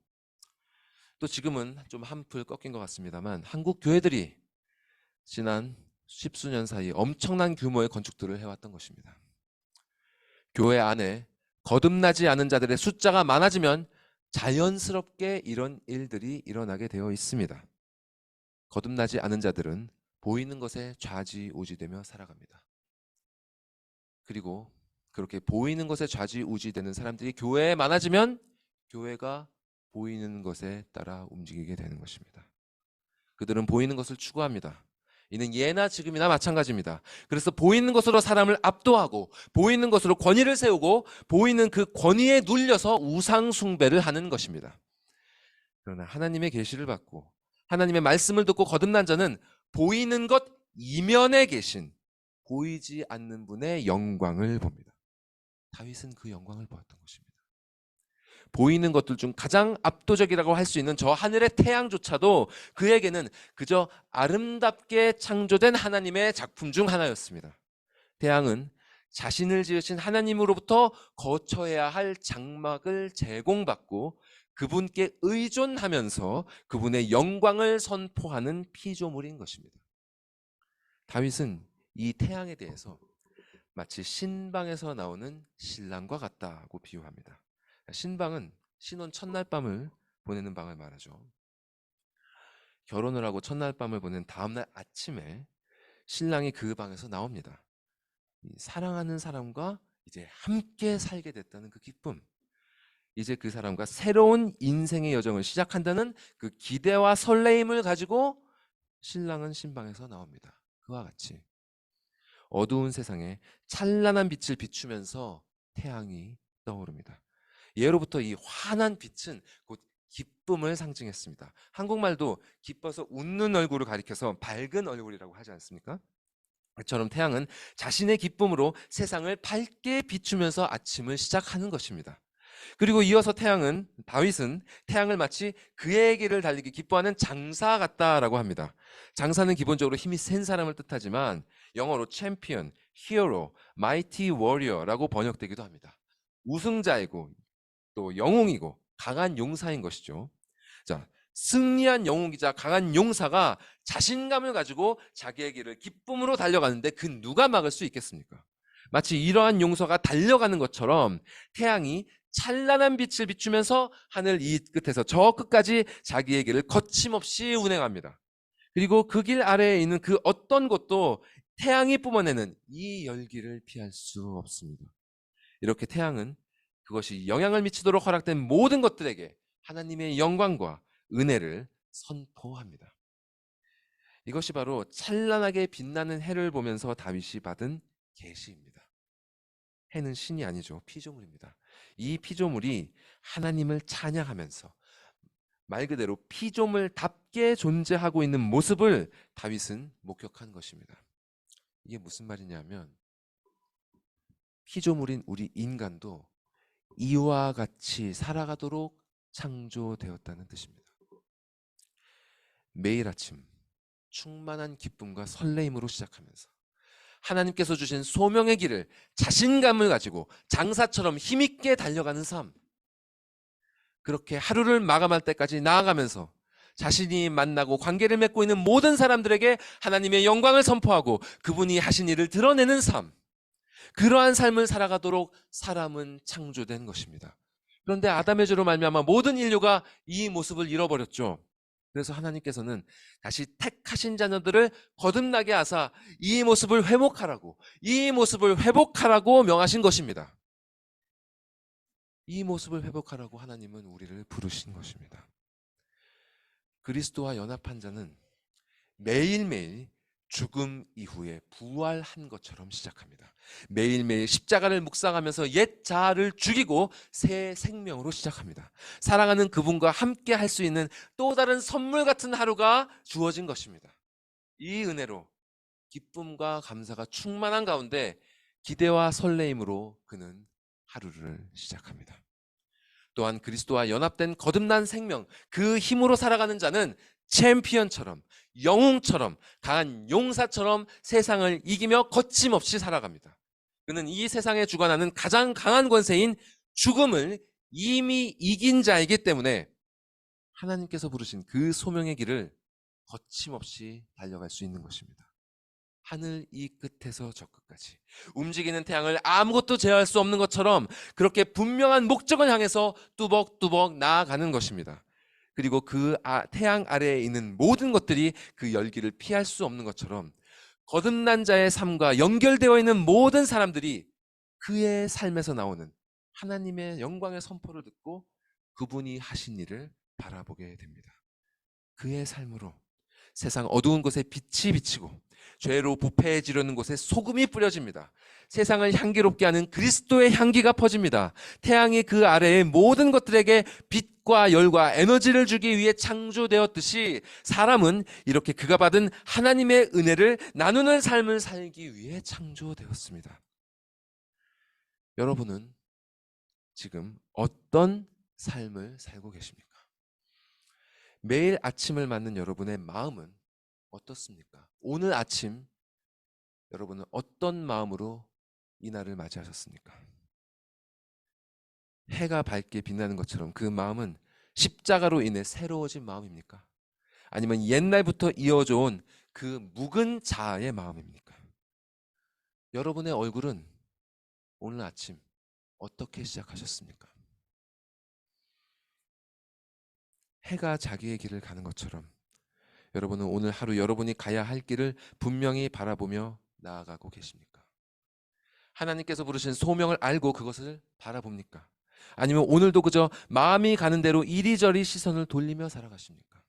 또 지금은 좀 한풀 꺾인 것 같습니다만 한국 교회들이 지난 십수년 사이 엄청난 규모의 건축들을 해왔던 것입니다. 교회 안에 거듭나지 않은 자들의 숫자가 많아지면 자연스럽게 이런 일들이 일어나게 되어 있습니다. 거듭나지 않은 자들은 보이는 것에 좌지우지되며 살아갑니다. 그리고 그렇게 보이는 것에 좌지우지되는 사람들이 교회에 많아지면 교회가 보이는 것에 따라 움직이게 되는 것입니다. 그들은 보이는 것을 추구합니다. 이는 예나 지금이나 마찬가지입니다. 그래서 보이는 것으로 사람을 압도하고 보이는 것으로 권위를 세우고 보이는 그 권위에 눌려서 우상 숭배를 하는 것입니다. 그러나 하나님의 계시를 받고 하나님의 말씀을 듣고 거듭난 자는 보이는 것 이면에 계신 보이지 않는 분의 영광을 봅니다. 다윗은 그 영광을 보았던 것입니다. 보이는 것들 중 가장 압도적이라고 할 수 있는 저 하늘의 태양조차도 그에게는 그저 아름답게 창조된 하나님의 작품 중 하나였습니다. 태양은 자신을 지으신 하나님으로부터 거쳐야 할 장막을 제공받고 그분께 의존하면서 그분의 영광을 선포하는 피조물인 것입니다. 다윗은 이 태양에 대해서 마치 신방에서 나오는 신랑과 같다고 비유합니다. 신방은 신혼 첫날 밤을 보내는 방을 말하죠. 결혼을 하고 첫날 밤을 보낸 다음날 아침에 신랑이 그 방에서 나옵니다. 사랑하는 사람과 이제 함께 살게 됐다는 그 기쁨, 이제 그 사람과 새로운 인생의 여정을 시작한다는 그 기대와 설레임을 가지고 신랑은 신방에서 나옵니다. 그와 같이 어두운 세상에 찬란한 빛을 비추면서 태양이 떠오릅니다. 예로부터 이 환한 빛은 곧 기쁨을 상징했습니다. 한국말도 기뻐서 웃는 얼굴을 가리켜서 밝은 얼굴이라고 하지 않습니까? 그처럼 태양은 자신의 기쁨으로 세상을 밝게 비추면서 아침을 시작하는 것입니다. 그리고 이어서 다윗은 태양을 마치 그의 길을 달리기 기뻐하는 장사 같다라고 합니다. 장사는 기본적으로 힘이 센 사람을 뜻하지만 영어로 챔피언, 히어로, 마이티 워리어라고 번역되기도 합니다. 우승자이고 또 영웅이고 강한 용사인 것이죠. 자, 승리한 영웅이자 강한 용사가 자신감을 가지고 자기의 길을 기쁨으로 달려가는데 그 누가 막을 수 있겠습니까? 마치 이러한 용사가 달려가는 것처럼 태양이 찬란한 빛을 비추면서 하늘 이 끝에서 저 끝까지 자기의 길을 거침없이 운행합니다. 그리고 그 길 아래에 있는 그 어떤 곳도 태양이 뿜어내는 이 열기를 피할 수 없습니다. 이렇게 태양은 그것이 영향을 미치도록 허락된 모든 것들에게 하나님의 영광과 은혜를 선포합니다. 이것이 바로 찬란하게 빛나는 해를 보면서 다윗이 받은 계시입니다. 해는 신이 아니죠. 피조물입니다. 이 피조물이 하나님을 찬양하면서 말 그대로 피조물답게 존재하고 있는 모습을 다윗은 목격한 것입니다. 이게 무슨 말이냐면 피조물인 우리 인간도 이와 같이 살아가도록 창조되었다는 뜻입니다. 매일 아침 충만한 기쁨과 설레임으로 시작하면서 하나님께서 주신 소명의 길을 자신감을 가지고 장사처럼 힘있게 달려가는 삶, 그렇게 하루를 마감할 때까지 나아가면서 자신이 만나고 관계를 맺고 있는 모든 사람들에게 하나님의 영광을 선포하고 그분이 하신 일을 드러내는 삶, 그러한 삶을 살아가도록 사람은 창조된 것입니다. 그런데 아담의 죄로 말미암아 모든 인류가 이 모습을 잃어버렸죠. 그래서 하나님께서는 다시 택하신 자녀들을 거듭나게 하사 이 모습을 회복하라고 명하신 것입니다. 이 모습을 회복하라고 하나님은 우리를 부르신 것입니다. 그리스도와 연합한 자는 매일매일 죽음 이후에 부활한 것처럼 시작합니다. 매일매일 십자가를 묵상하면서 옛 자아를 죽이고 새 생명으로 시작합니다. 사랑하는 그분과 함께 할 수 있는 또 다른 선물 같은 하루가 주어진 것입니다. 이 은혜로 기쁨과 감사가 충만한 가운데 기대와 설레임으로 그는 하루를 시작합니다. 또한 그리스도와 연합된 거듭난 생명, 그 힘으로 살아가는 자는 챔피언처럼, 영웅처럼, 강한 용사처럼 세상을 이기며 거침없이 살아갑니다. 그는 이 세상에 주관하는 가장 강한 권세인 죽음을 이미 이긴 자이기 때문에 하나님께서 부르신 그 소명의 길을 거침없이 달려갈 수 있는 것입니다. 하늘 이 끝에서 저 끝까지 움직이는 태양을 아무것도 제어할 수 없는 것처럼 그렇게 분명한 목적을 향해서 뚜벅뚜벅 나아가는 것입니다. 그리고 그 태양 아래에 있는 모든 것들이 그 열기를 피할 수 없는 것처럼 거듭난 자의 삶과 연결되어 있는 모든 사람들이 그의 삶에서 나오는 하나님의 영광의 선포를 듣고 그분이 하신 일을 바라보게 됩니다. 그의 삶으로 세상 어두운 곳에 빛이 비치고 죄로 부패해지려는 곳에 소금이 뿌려집니다. 세상을 향기롭게 하는 그리스도의 향기가 퍼집니다. 태양이 그 아래의 모든 것들에게 빛과 열과 에너지를 주기 위해 창조되었듯이 사람은 이렇게 그가 받은 하나님의 은혜를 나누는 삶을 살기 위해 창조되었습니다. 여러분은 지금 어떤 삶을 살고 계십니까? 매일 아침을 맞는 여러분의 마음은 어떻습니까? 오늘 아침 여러분은 어떤 마음으로 이 날을 맞이하셨습니까? 해가 밝게 빛나는 것처럼 그 마음은 십자가로 인해 새로워진 마음입니까? 아니면 옛날부터 이어져 온 그 묵은 자아의 마음입니까? 여러분의 얼굴은 오늘 아침 어떻게 시작하셨습니까? 해가 자기의 길을 가는 것처럼 여러분은 오늘 하루 여러분이 가야 할 길을 분명히 바라보며 나아가고 계십니까? 하나님께서 부르신 소명을 알고 그것을 바라봅니까? 아니면 오늘도 그저 마음이 가는 대로 이리저리 시선을 돌리며 살아가십니까?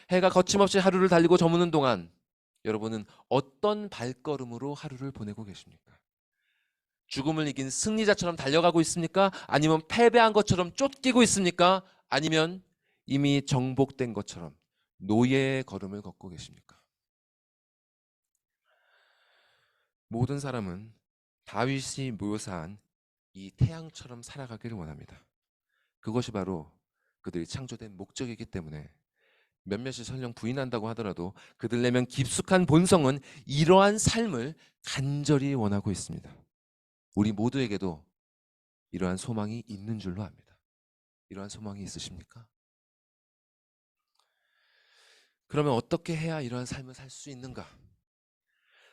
해가 거침없이 하루를 달리고 저무는 동안 여러분은 어떤 발걸음으로 하루를 보내고 계십니까? 죽음을 이긴 승리자처럼 달려가고 있습니까? 아니면 패배한 것처럼 쫓기고 있습니까? 아니면 이미 정복된 것처럼 노예의 걸음을 걷고 계십니까? 모든 사람은 다윗이 묘사한 이 태양처럼 살아가기를 원합니다. 그것이 바로 그들이 창조된 목적이기 때문에 몇몇이 설령 부인한다고 하더라도 그들 내면 깊숙한 본성은 이러한 삶을 간절히 원하고 있습니다. 우리 모두에게도 이러한 소망이 있는 줄로 압니다. 이러한 소망이 있으십니까? 그러면 어떻게 해야 이러한 삶을 살 수 있는가?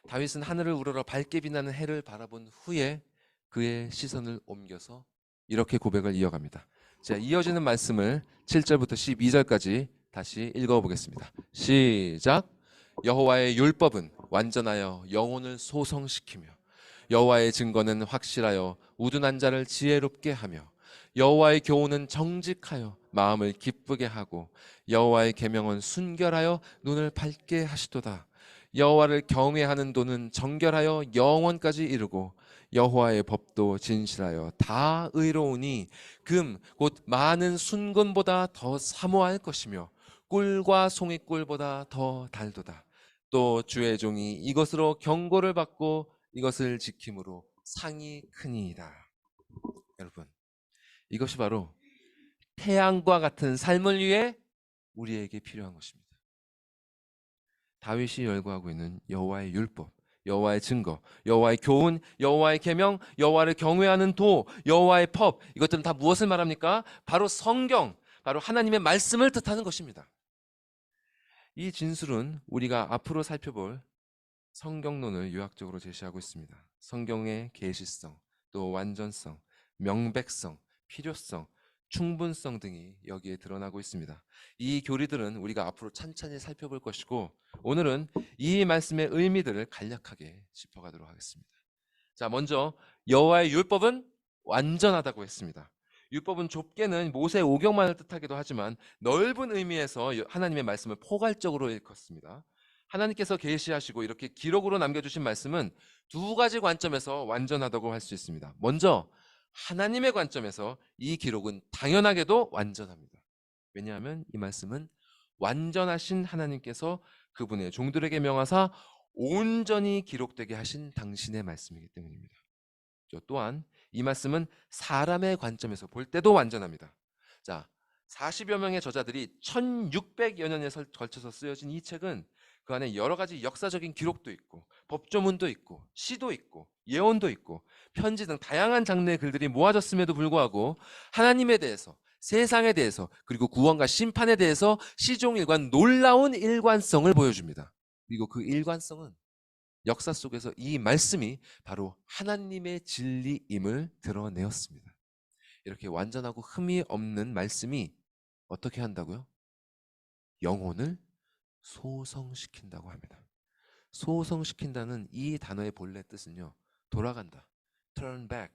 다윗은 하늘을 우러러 밝게 빛나는 해를 바라본 후에 그의 시선을 옮겨서 이렇게 고백을 이어갑니다. 자, 이어지는 말씀을 7절부터 12절까지 다시 읽어보겠습니다. 시작. 여호와의 율법은 완전하여 영혼을 소성시키며 여호와의 증거는 확실하여 우둔한 자를 지혜롭게 하며 여호와의 교훈은 정직하여 마음을 기쁘게 하고 여호와의 계명은 순결하여 눈을 밝게 하시도다. 여호와를 경외하는 도는 정결하여 영원까지 이르고 여호와의 법도 진실하여 다 의로우니 금 곧 많은 순금보다 더 사모할 것이며 꿀과 송이꿀보다 더 달도다. 또 주의 종이 이것으로 경고를 받고 이것을 지킴으로 상이 크니이다. 여러분, 이것이 바로 태양과 같은 삶을 위해 우리에게 필요한 것입니다. 다윗이 열거하고 있는 여호와의 율법, 여호와의 증거, 여호와의 교훈, 여호와의 계명, 여호와를 경외하는 도, 여호와의 법, 이것들은 다 무엇을 말합니까? 바로 성경, 바로 하나님의 말씀을 뜻하는 것입니다. 이 진술은 우리가 앞으로 살펴볼 성경론을 요약적으로 제시하고 있습니다. 성경의 계시성, 또 완전성, 명백성, 필요성, 충분성 등이 여기에 드러나고 있습니다. 이 교리들은 우리가 앞으로 찬찬히 살펴볼 것이고 오늘은 이 말씀의 의미들을 간략하게 짚어가도록 하겠습니다. 자, 먼저 여호와의 율법은 완전하다고 했습니다. 율법은 좁게는 모세 오경만을 뜻하기도 하지만 넓은 의미에서 하나님의 말씀을 포괄적으로 일컫습니다. 하나님께서 계시하시고 이렇게 기록으로 남겨주신 말씀은 두 가지 관점에서 완전하다고 할 수 있습니다. 먼저 하나님의 관점에서 이 기록은 당연하게도 완전합니다. 왜냐하면 이 말씀은 완전하신 하나님께서 그분의 종들에게 명하사 온전히 기록되게 하신 당신의 말씀이기 때문입니다. 또한 이 말씀은 사람의 관점에서 볼 때도 완전합니다. 자, 40여 명의 저자들이 1600여 년에 걸쳐서 쓰여진 이 책은 그 안에 여러 가지 역사적인 기록도 있고 법조문도 있고 시도 있고 예언도 있고 편지 등 다양한 장르의 글들이 모아졌음에도 불구하고 하나님에 대해서, 세상에 대해서, 그리고 구원과 심판에 대해서 시종일관 놀라운 일관성을 보여줍니다. 그리고 그 일관성은 역사 속에서 이 말씀이 바로 하나님의 진리임을 드러내었습니다. 이렇게 완전하고 흠이 없는 말씀이 어떻게 한다고요? 영혼을 소성시킨다고 합니다. 소성시킨다는 이 단어의 본래 뜻은요, 돌아간다, turn back,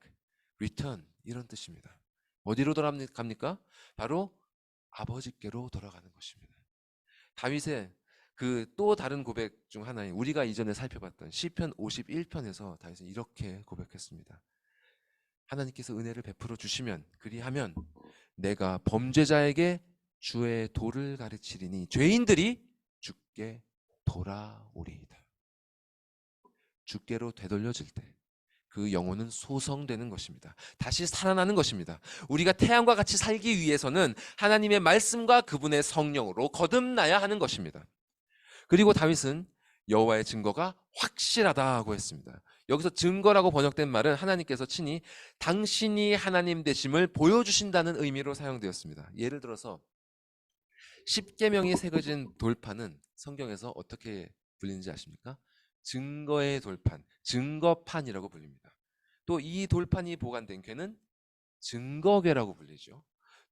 return 이런 뜻입니다. 어디로 돌아갑니까? 바로 아버지께로 돌아가는 것입니다. 다윗의 그 또 다른 고백 중 하나인 우리가 이전에 살펴봤던 시편 51편에서 다윗은 이렇게 고백했습니다. 하나님께서 은혜를 베풀어 주시면, 그리하면 내가 범죄자에게 주의 도를 가르치리니 죄인들이 주께 돌아오리이다. 주께로 되돌려질 때 그 영혼은 소성되는 것입니다. 다시 살아나는 것입니다. 우리가 태양과 같이 살기 위해서는 하나님의 말씀과 그분의 성령으로 거듭나야 하는 것입니다. 그리고 다윗은 여호와의 증거가 확실하다고 했습니다. 여기서 증거라고 번역된 말은 하나님께서 친히 당신이 하나님 되심을 보여주신다는 의미로 사용되었습니다. 예를 들어서 십계명이 새겨진 돌판은 성경에서 어떻게 불리는지 아십니까? 증거의 돌판, 증거판이라고 불립니다. 또 이 돌판이 보관된 궤는 증거궤라고 불리죠.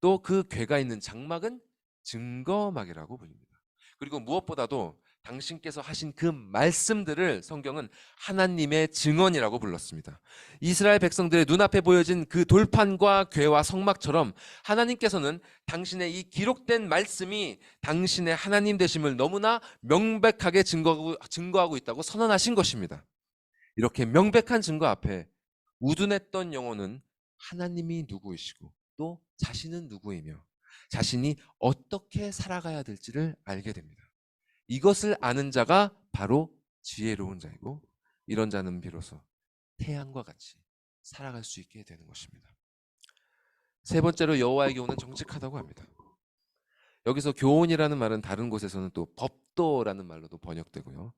또 그 궤가 있는 장막은 증거막이라고 불립니다. 그리고 무엇보다도 당신께서 하신 그 말씀들을 성경은 하나님의 증언이라고 불렀습니다. 이스라엘 백성들의 눈앞에 보여진 그 돌판과 궤와 성막처럼 하나님께서는 당신의 이 기록된 말씀이 당신의 하나님 되심을 너무나 명백하게 증거하고 있다고 선언하신 것입니다. 이렇게 명백한 증거 앞에 우둔했던 영혼은 하나님이 누구이시고 또 자신은 누구이며 자신이 어떻게 살아가야 될지를 알게 됩니다. 이것을 아는 자가 바로 지혜로운 자이고, 이런 자는 비로소 태양과 같이 살아갈 수 있게 되는 것입니다. 세 번째로 여호와의 교훈은 정직하다고 합니다. 여기서 교훈이라는 말은 다른 곳에서는 또 법도라는 말로도 번역되고요.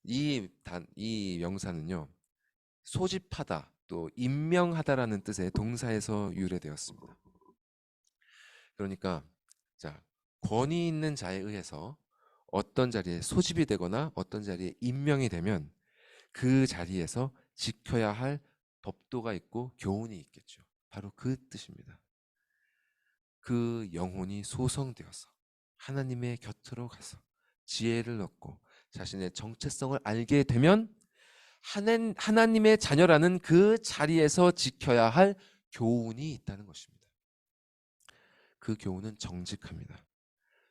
이 명사는요, 소집하다 또 임명하다라는 뜻의 동사에서 유래되었습니다. 그러니까 자, 권위 있는 자에 의해서 어떤 자리에 소집이 되거나 어떤 자리에 임명이 되면 그 자리에서 지켜야 할 법도가 있고 교훈이 있겠죠. 바로 그 뜻입니다. 그 영혼이 소성되어서 하나님의 곁으로 가서 지혜를 얻고 자신의 정체성을 알게 되면 하나님의 자녀라는 그 자리에서 지켜야 할 교훈이 있다는 것입니다. 그 교훈은 정직합니다.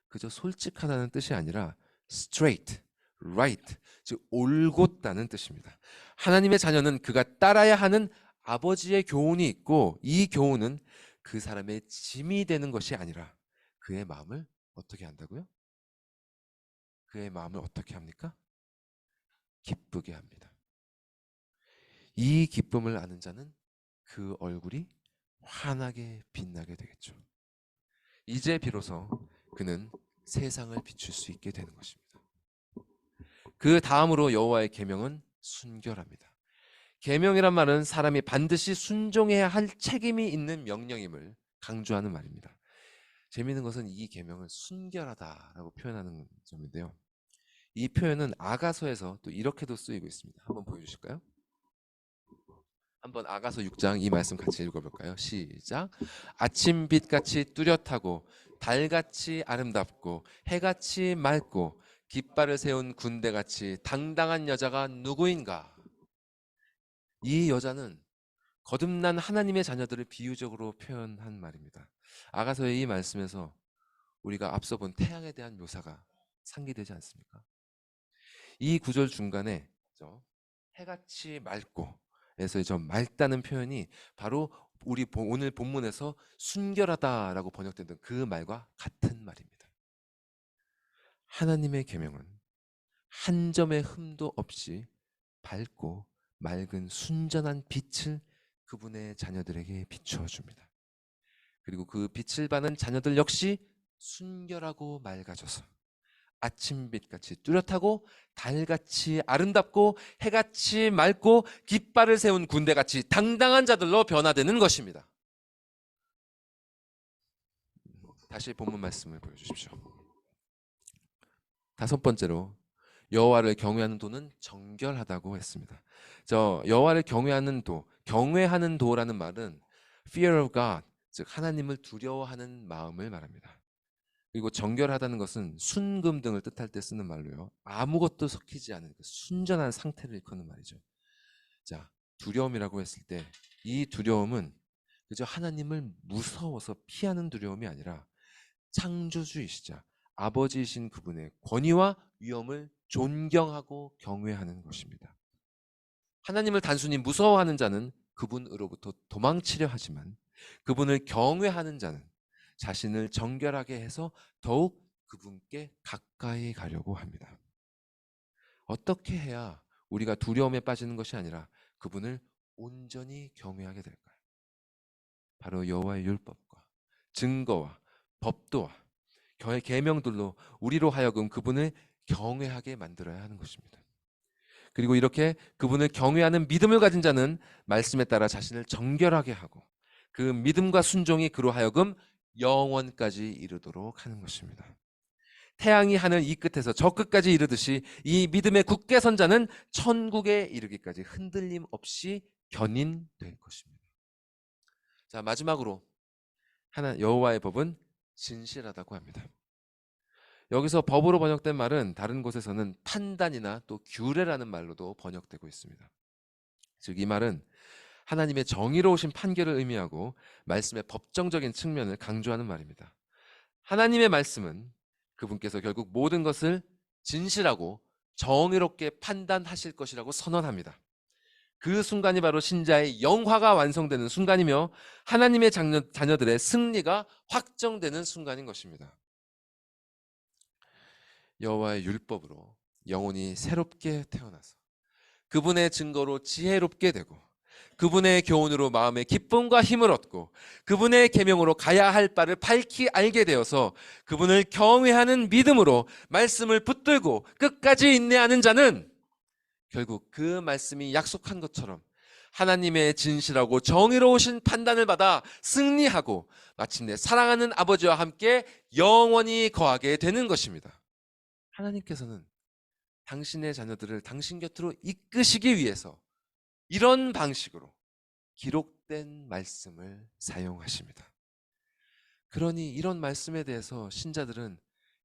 그저 솔직하다는 뜻이 아니라 straight, right, 즉 올곧다는 뜻입니다. 하나님의 자녀는 그가 따라야 하는 아버지의 교훈이 있고, 이 교훈은 그 사람의 짐이 되는 것이 아니라 그의 마음을 어떻게 한다고요? 그의 마음을 어떻게 합니까? 기쁘게 합니다. 이 기쁨을 아는 자는 그 얼굴이 환하게 빛나게 되겠죠. 이제 비로소 그는 세상을 비출 수 있게 되는 것입니다. 그 다음으로 여호와의 계명은 순결합니다. 계명이란 말은 사람이 반드시 순종해야 할 책임이 있는 명령임을 강조하는 말입니다. 재미있는 것은 이 계명을 순결하다라고 표현하는 점인데요. 이 표현은 아가서에서 또 이렇게도 쓰이고 있습니다. 한번 보여주실까요? 한번 아가서 6장 이 말씀 같이 읽어볼까요? 시작. 아침빛같이 뚜렷하고 달같이 아름답고 해같이 맑고 깃발을 세운 군대같이 당당한 여자가 누구인가? 이 여자는 거듭난 하나님의 자녀들을 비유적으로 표현한 말입니다. 아가서의 이 말씀에서 우리가 앞서 본 태양에 대한 묘사가 상기되지 않습니까? 이 구절 중간에 해같이 맑고 에서 저 맑다는 표현이 바로 우리 오늘 본문에서 순결하다라고 번역된 그 말과 같은 말입니다. 하나님의 계명은 한 점의 흠도 없이 밝고 맑은 순전한 빛을 그분의 자녀들에게 비추어 줍니다. 그리고 그 빛을 받는 자녀들 역시 순결하고 맑아져서 아침빛같이 뚜렷하고 달같이 아름답고 해같이 맑고 깃발을 세운 군대같이 당당한 자들로 변화되는 것입니다. 다시 본문 말씀을 보여주십시오. 5번째로 여호와를 경외하는 도는 정결하다고 했습니다. 저 여호와를 경외하는 도, 경외하는 도라는 말은 fear of God, 즉 하나님을 두려워하는 마음을 말합니다. 그리고 정결하다는 것은 순금 등을 뜻할 때 쓰는 말로요. 아무것도 섞이지 않은 순전한 상태를 일컫는 말이죠. 자, 두려움이라고 했을 때 이 두려움은 그저 하나님을 무서워서 피하는 두려움이 아니라 창조주이시자 아버지이신 그분의 권위와 위엄을 존경하고 경외하는 것입니다. 하나님을 단순히 무서워하는 자는 그분으로부터 도망치려 하지만 그분을 경외하는 자는 자신을 정결하게 해서 더욱 그분께 가까이 가려고 합니다. 어떻게 해야 우리가 두려움에 빠지는 것이 아니라 그분을 온전히 경외하게 될까요? 바로 여호와의 율법과 증거와 법도와 계명들로 우리로 하여금 그분을 경외하게 만들어야 하는 것입니다. 그리고 이렇게 그분을 경외하는 믿음을 가진 자는 말씀에 따라 자신을 정결하게 하고 그 믿음과 순종이 그로 하여금 영원까지 이르도록 하는 것입니다. 태양이 하늘 이 끝에서 저 끝까지 이르듯이 이 믿음의 굳게 선 자는 천국에 이르기까지 흔들림 없이 견인될 것입니다. 자, 마지막으로 여호와의 법은 진실하다고 합니다. 여기서 법으로 번역된 말은 다른 곳에서는 판단이나 또 규례라는 말로도 번역되고 있습니다. 즉 이 말은 하나님의 정의로우신 판결을 의미하고 말씀의 법정적인 측면을 강조하는 말입니다. 하나님의 말씀은 그분께서 결국 모든 것을 진실하고 정의롭게 판단하실 것이라고 선언합니다. 그 순간이 바로 신자의 영화가 완성되는 순간이며 하나님의 자녀들의 승리가 확정되는 순간인 것입니다. 여호와의 율법으로 영혼이 새롭게 태어나서 그분의 증거로 지혜롭게 되고 그분의 교훈으로 마음의 기쁨과 힘을 얻고 그분의 계명으로 가야 할 바를 밝히 알게 되어서 그분을 경외하는 믿음으로 말씀을 붙들고 끝까지 인내하는 자는 결국 그 말씀이 약속한 것처럼 하나님의 진실하고 정의로우신 판단을 받아 승리하고 마침내 사랑하는 아버지와 함께 영원히 거하게 되는 것입니다. 하나님께서는 당신의 자녀들을 당신 곁으로 이끄시기 위해서 이런 방식으로 기록된 말씀을 사용하십니다. 그러니 이런 말씀에 대해서 신자들은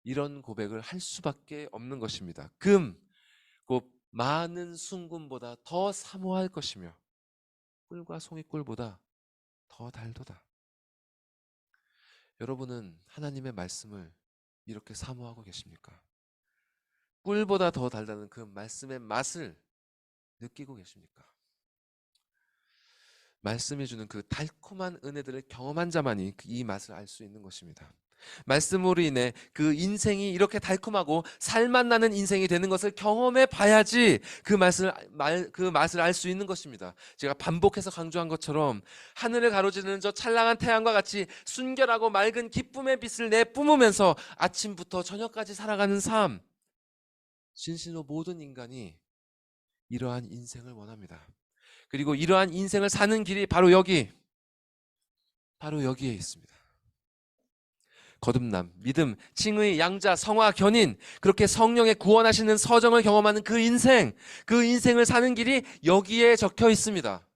이런 고백을 할 수밖에 없는 것입니다. 금, 곧 많은 순금보다 더 사모할 것이며 꿀과 송이꿀보다 더 달도다. 여러분은 하나님의 말씀을 이렇게 사모하고 계십니까? 꿀보다 더 달다는 그 말씀의 맛을 느끼고 계십니까? 말씀이 주는 그 달콤한 은혜들을 경험한 자만이 이 맛을 알 수 있는 것입니다. 말씀으로 인해 그 인생이 이렇게 달콤하고 살맛 나는 인생이 되는 것을 경험해 봐야지 그 맛을 알 수 있는 것입니다. 제가 반복해서 강조한 것처럼 하늘을 가로지르는 저 찬란한 태양과 같이 순결하고 맑은 기쁨의 빛을 내뿜으면서 아침부터 저녁까지 살아가는 삶, 진실로 모든 인간이 이러한 인생을 원합니다. 그리고 이러한 인생을 사는 길이 바로 여기에 있습니다. 거듭남, 믿음, 칭의, 양자, 성화, 견인, 그렇게 성령의 구원하시는 서정을 경험하는 그 인생을 사는 길이 여기에 적혀 있습니다.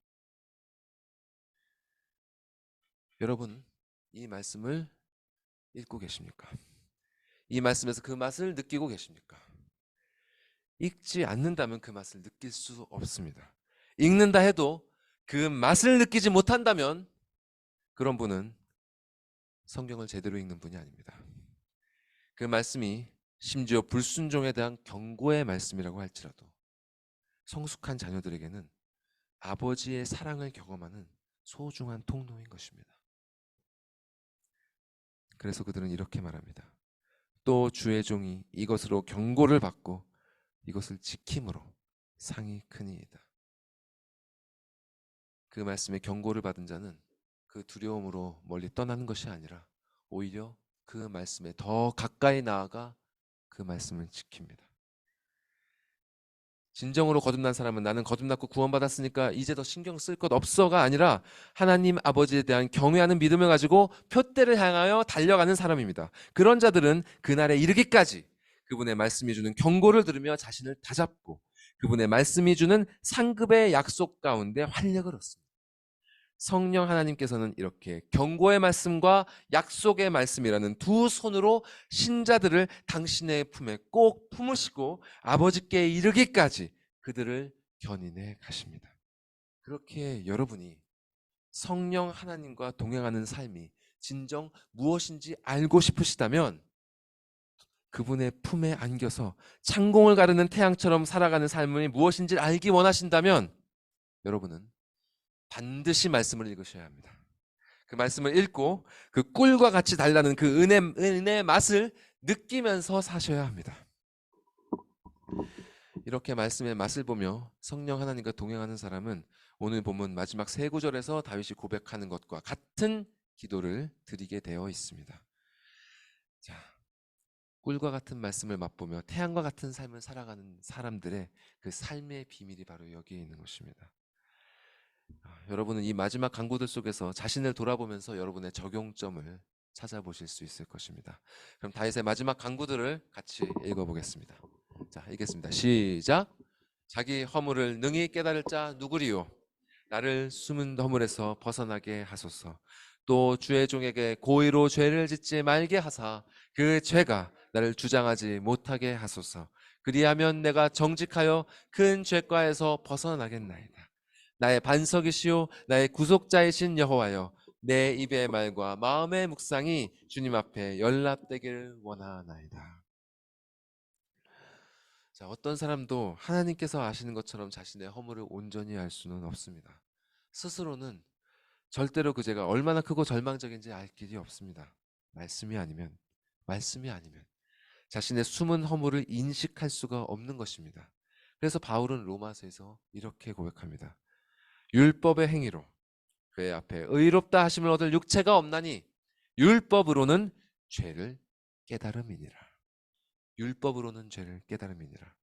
여러분, 이 말씀을 읽고 계십니까? 이 말씀에서 그 맛을 느끼고 계십니까? 읽지 않는다면 그 맛을 느낄 수 없습니다. 읽는다 해도 그 맛을 느끼지 못한다면 그런 분은 성경을 제대로 읽는 분이 아닙니다. 그 말씀이 심지어 불순종에 대한 경고의 말씀이라고 할지라도 성숙한 자녀들에게는 아버지의 사랑을 경험하는 소중한 통로인 것입니다. 그래서 그들은 이렇게 말합니다. 또 주의 종이 이것으로 경고를 받고 이것을 지킴으로 상이 크니이다. 그 말씀에 경고를 받은 자는 그 두려움으로 멀리 떠나는 것이 아니라 오히려 그 말씀에 더 가까이 나아가 그 말씀을 지킵니다. 진정으로 거듭난 사람은 나는 거듭났고 구원받았으니까 이제 더 신경 쓸 것 없어가 아니라 하나님 아버지에 대한 경외하는 믿음을 가지고 표대를 향하여 달려가는 사람입니다. 그런 자들은 그날에 이르기까지 그분의 말씀이 주는 경고를 들으며 자신을 다잡고 그분의 말씀이 주는 상급의 약속 가운데 활력을 얻습니다. 성령 하나님께서는 이렇게 경고의 말씀과 약속의 말씀이라는 두 손으로 신자들을 당신의 품에 꼭 품으시고 아버지께 이르기까지 그들을 견인해 가십니다. 그렇게 여러분이 성령 하나님과 동행하는 삶이 진정 무엇인지 알고 싶으시다면 그분의 품에 안겨서 창공을 가르는 태양처럼 살아가는 삶이 무엇인지 알기 원하신다면 여러분은 반드시 말씀을 읽으셔야 합니다. 그 말씀을 읽고 그 꿀과 같이 달라는 그 은혜의 맛을 느끼면서 사셔야 합니다. 이렇게 말씀의 맛을 보며 성령 하나님과 동행하는 사람은 오늘 본문 마지막 세 구절에서 다윗이 고백하는 것과 같은 기도를 드리게 되어 있습니다. 자, 꿀과 같은 말씀을 맛보며 태양과 같은 삶을 살아가는 사람들의 그 삶의 비밀이 바로 여기에 있는 것입니다. 여러분은 이 마지막 강구들 속에서 자신을 돌아보면서 여러분의 적용점을 찾아보실 수 있을 것입니다. 그럼 다윗의 마지막 강구들을 같이 읽어보겠습니다. 자, 읽겠습니다. 시작. 자기 허물을 능히 깨달을 자 누구리요? 나를 숨은 허물에서 벗어나게 하소서. 또 주의 종에게 고의로 죄를 짓지 말게 하사 그 죄가 나를 주장하지 못하게 하소서. 그리하면 내가 정직하여 큰 죄과에서 벗어나겠나이다. 나의 반석이시오 나의 구속자이신 여호와여, 내 입의 말과 마음의 묵상이 주님 앞에 연락되길 원하나이다. 자, 어떤 사람도 하나님께서 아시는 것처럼 자신의 허물을 온전히 알 수는 없습니다. 스스로는 절대로 그 죄가 얼마나 크고 절망적인지 알 길이 없습니다. 말씀이 아니면 자신의 숨은 허물을 인식할 수가 없는 것입니다. 그래서 바울은 로마서에서 이렇게 고백합니다. 율법의 행위로 그의 앞에 의롭다 하심을 얻을 육체가 없나니 율법으로는 죄를 깨달음이니라. 율법으로는 죄를 깨달음이니라.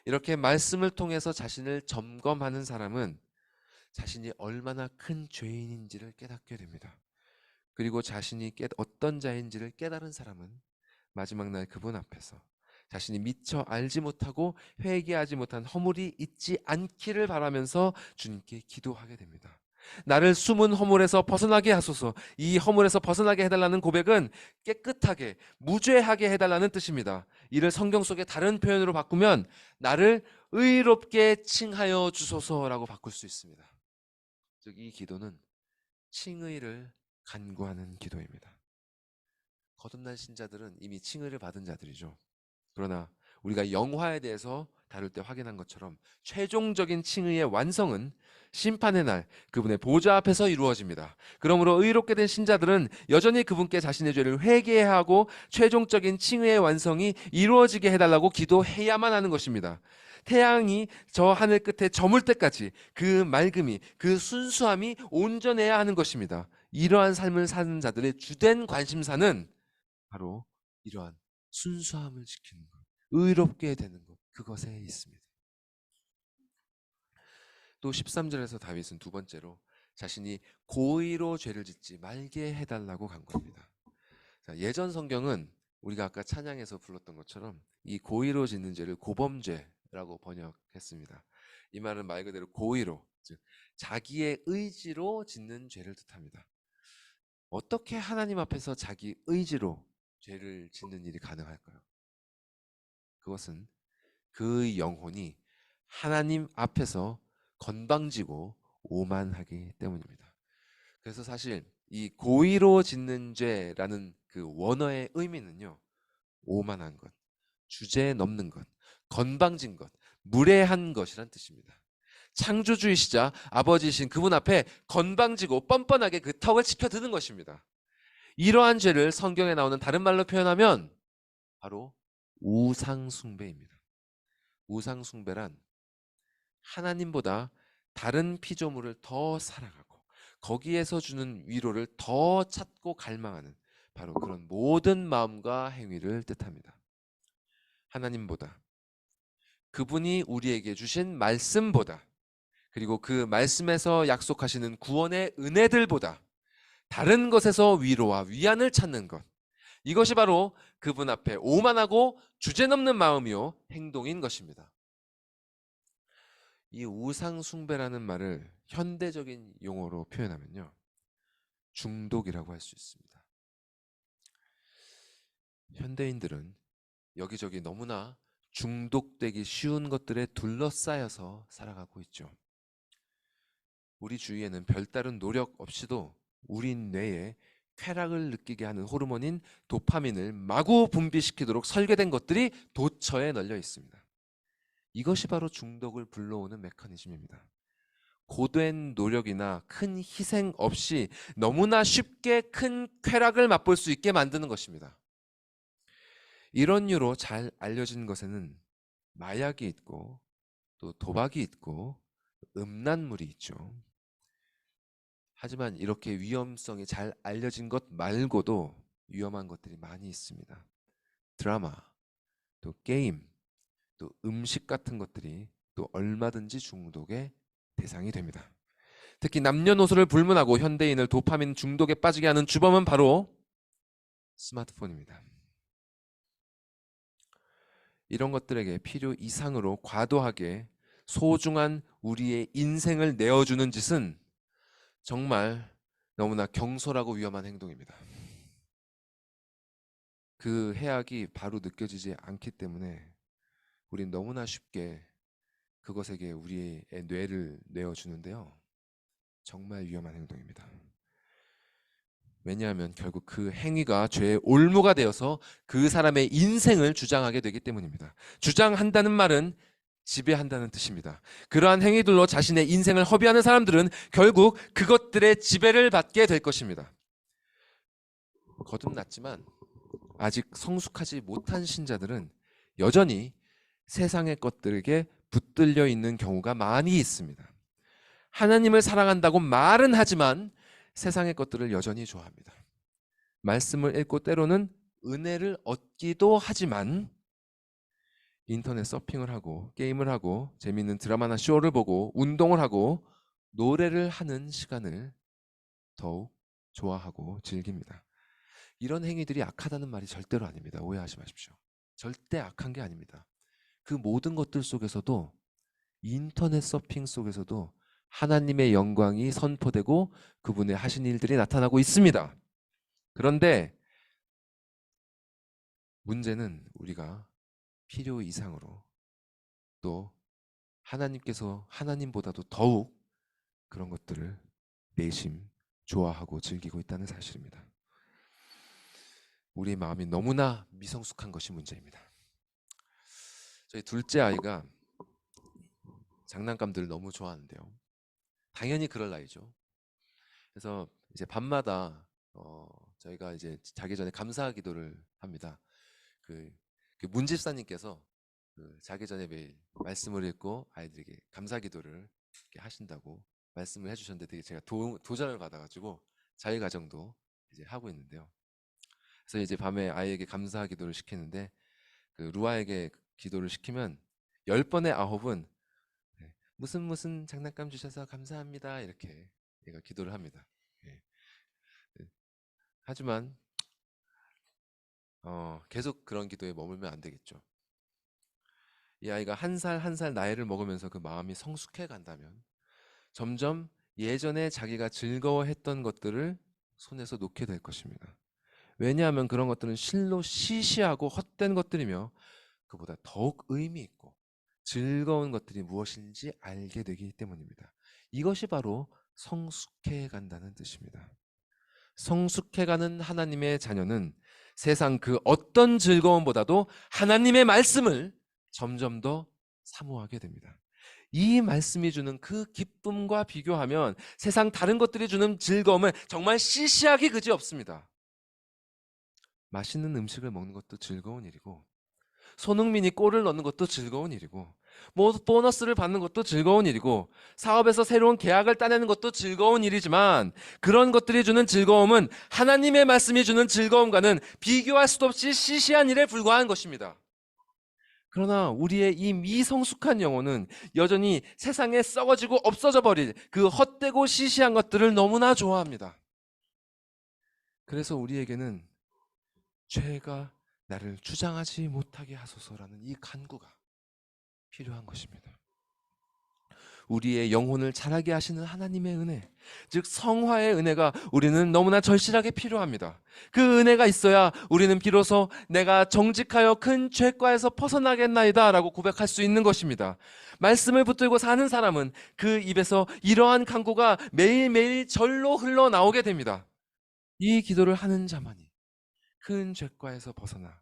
이렇게 말씀을 통해서 자신을 점검하는 사람은 자신이 얼마나 큰 죄인인지를 깨닫게 됩니다. 그리고 자신이 어떤 자인지를 깨달은 사람은 마지막 날 그분 앞에서 자신이 미처 알지 못하고 회개하지 못한 허물이 있지 않기를 바라면서 주님께 기도하게 됩니다. 나를 숨은 허물에서 벗어나게 하소서. 이 허물에서 벗어나게 해달라는 고백은 깨끗하게 무죄하게 해달라는 뜻입니다. 이를 성경 속의 다른 표현으로 바꾸면 나를 의롭게 칭하여 주소서라고 바꿀 수 있습니다. 즉 이 기도는 칭의를 간구하는 기도입니다. 거듭난 신자들은 이미 칭의를 받은 자들이죠. 그러나 우리가 영화에 대해서 다룰 때 확인한 것처럼 최종적인 칭의의 완성은 심판의 날 그분의 보좌 앞에서 이루어집니다. 그러므로 의롭게 된 신자들은 여전히 그분께 자신의 죄를 회개해야 하고 최종적인 칭의의 완성이 이루어지게 해달라고 기도해야만 하는 것입니다. 태양이 저 하늘 끝에 저물 때까지 그 맑음이, 그 순수함이 온전해야 하는 것입니다. 이러한 삶을 사는 자들의 주된 관심사는 바로 이러한 순수함을 지키는 것, 의롭게 되는 것, 그것에 있습니다. 또 13절에서 다윗은 두 번째로 자신이 고의로 죄를 짓지 말게 해달라고 간구합니다. 자, 예전 성경은 우리가 아까 찬양에서 불렀던 것처럼 이 고의로 짓는 죄를 고범죄라고 번역했습니다. 이 말은 말 그대로 고의로, 즉 자기의 의지로 짓는 죄를 뜻합니다. 어떻게 하나님 앞에서 자기 의지로 죄를 짓는 일이 가능할까요? 그것은 그 영혼이 하나님 앞에서 건방지고 오만하기 때문입니다. 그래서 사실 이 고의로 짓는 죄라는 그 원어의 의미는요, 오만한 것, 주제 넘는 것, 건방진 것, 무례한 것이란 뜻입니다. 창조주이시자 아버지이신 그분 앞에 건방지고 뻔뻔하게 그 턱을 치켜드는 것입니다. 이러한 죄를 성경에 나오는 다른 말로 표현하면 바로 우상숭배입니다. 우상숭배란 하나님보다 다른 피조물을 더 사랑하고 거기에서 주는 위로를 더 찾고 갈망하는 바로 그런 모든 마음과 행위를 뜻합니다. 하나님보다, 그분이 우리에게 주신 말씀보다, 그리고 그 말씀에서 약속하시는 구원의 은혜들보다 다른 것에서 위로와 위안을 찾는 것, 이것이 바로 그분 앞에 오만하고 주제넘는 마음이요 행동인 것입니다. 이 우상숭배라는 말을 현대적인 용어로 표현하면요, 중독이라고 할 수 있습니다. 현대인들은 여기저기 너무나 중독되기 쉬운 것들에 둘러싸여서 살아가고 있죠. 우리 주위에는 별다른 노력 없이도 우리 뇌에 쾌락을 느끼게 하는 호르몬인 도파민을 마구 분비시키도록 설계된 것들이 도처에 널려 있습니다. 이것이 바로 중독을 불러오는 메커니즘입니다. 고된 노력이나 큰 희생 없이 너무나 쉽게 큰 쾌락을 맛볼 수 있게 만드는 것입니다. 이런 이유로 잘 알려진 것에는 마약이 있고 또 도박이 있고 음란물이 있죠. 하지만 이렇게 위험성이 잘 알려진 것 말고도 위험한 것들이 많이 있습니다. 드라마, 또 게임, 또 음식 같은 것들이 또 얼마든지 중독의 대상이 됩니다. 특히 남녀노소를 불문하고 현대인을 도파민 중독에 빠지게 하는 주범은 바로 스마트폰입니다. 이런 것들에게 필요 이상으로 과도하게 소중한 우리의 인생을 내어주는 짓은 정말 너무나 경솔하고 위험한 행동입니다. 그 해악이 바로 느껴지지 않기 때문에 우린 너무나 쉽게 그것에게 우리의 뇌를 내어주는데요, 정말 위험한 행동입니다. 왜냐하면 결국 그 행위가 죄의 올무가 되어서 그 사람의 인생을 주장하게 되기 때문입니다. 주장한다는 말은 지배한다는 뜻입니다. 그러한 행위들로 자신의 인생을 허비하는 사람들은 결국 그것들의 지배를 받게 될 것입니다. 거듭났지만 아직 성숙하지 못한 신자들은 여전히 세상의 것들에게 붙들려 있는 경우가 많이 있습니다. 하나님을 사랑한다고 말은 하지만 세상의 것들을 여전히 좋아합니다. 말씀을 읽고 때로는 은혜를 얻기도 하지만 인터넷 서핑을 하고 게임을 하고 재미있는 드라마나 쇼를 보고 운동을 하고 노래를 하는 시간을 더욱 좋아하고 즐깁니다. 이런 행위들이 악하다는 말이 절대로 아닙니다. 오해하지 마십시오. 절대 악한 게 아닙니다. 그 모든 것들 속에서도, 인터넷 서핑 속에서도 하나님의 영광이 선포되고 그분의 하신 일들이 나타나고 있습니다. 그런데 문제는 우리가 필요 이상으로 또 하나님께서 하나님보다도 더욱 그런 것들을 내심 좋아하고 즐기고 있다는 사실입니다. 우리의 마음이 너무나 미성숙한 것이 문제입니다. 저희 둘째 아이가 장난감들을 너무 좋아하는데요, 당연히 그럴 나이죠. 그래서 이제 밤마다 저희가 이제 자기 전에 감사 기도를 합니다. 그 문집사님께서 자기 전에 매일 말씀을 읽고 아이들에게 감사 기도를 이렇게 하신다고 말씀을 해주셨는데 되게 제가 도전을 받아가지고 저희 가정도 이제 하고 있는데요. 그래서 이제 밤에 아이에게 감사 기도를 시키는데 그 루아에게 기도를 시키면 10번에 9은 무슨 장난감 주셔서 감사합니다 이렇게 얘가 기도를 합니다. 하지만 계속 그런 기도에 머물면 안 되겠죠. 이 아이가 한 살 한 살 나이를 먹으면서 그 마음이 성숙해 간다면 점점 예전에 자기가 즐거워했던 것들을 손에서 놓게 될 것입니다. 왜냐하면 그런 것들은 실로 시시하고 헛된 것들이며 그보다 더욱 의미 있고 즐거운 것들이 무엇인지 알게 되기 때문입니다. 이것이 바로 성숙해 간다는 뜻입니다. 성숙해가는 하나님의 자녀는 세상 그 어떤 즐거움보다도 하나님의 말씀을 점점 더 사모하게 됩니다. 이 말씀이 주는 그 기쁨과 비교하면 세상 다른 것들이 주는 즐거움은 정말 시시하기 그지 없습니다. 맛있는 음식을 먹는 것도 즐거운 일이고, 손흥민이 골을 넣는 것도 즐거운 일이고, 뭐 보너스를 받는 것도 즐거운 일이고, 사업에서 새로운 계약을 따내는 것도 즐거운 일이지만, 그런 것들이 주는 즐거움은 하나님의 말씀이 주는 즐거움과는 비교할 수도 없이 시시한 일에 불과한 것입니다. 그러나 우리의 이 미성숙한 영혼은 여전히 세상에 썩어지고 없어져 버릴 그 헛되고 시시한 것들을 너무나 좋아합니다. 그래서 우리에게는 죄가 나를 주장하지 못하게 하소서라는 이 간구가 필요한 것입니다. 우리의 영혼을 자라게 하시는 하나님의 은혜, 즉 성화의 은혜가 우리는 너무나 절실하게 필요합니다. 그 은혜가 있어야 우리는 비로소 내가 정직하여 큰 죄과에서 벗어나겠나이다 라고 고백할 수 있는 것입니다. 말씀을 붙들고 사는 사람은 그 입에서 이러한 간구가 매일매일 절로 흘러나오게 됩니다. 이 기도를 하는 자만이 큰 죄과에서 벗어나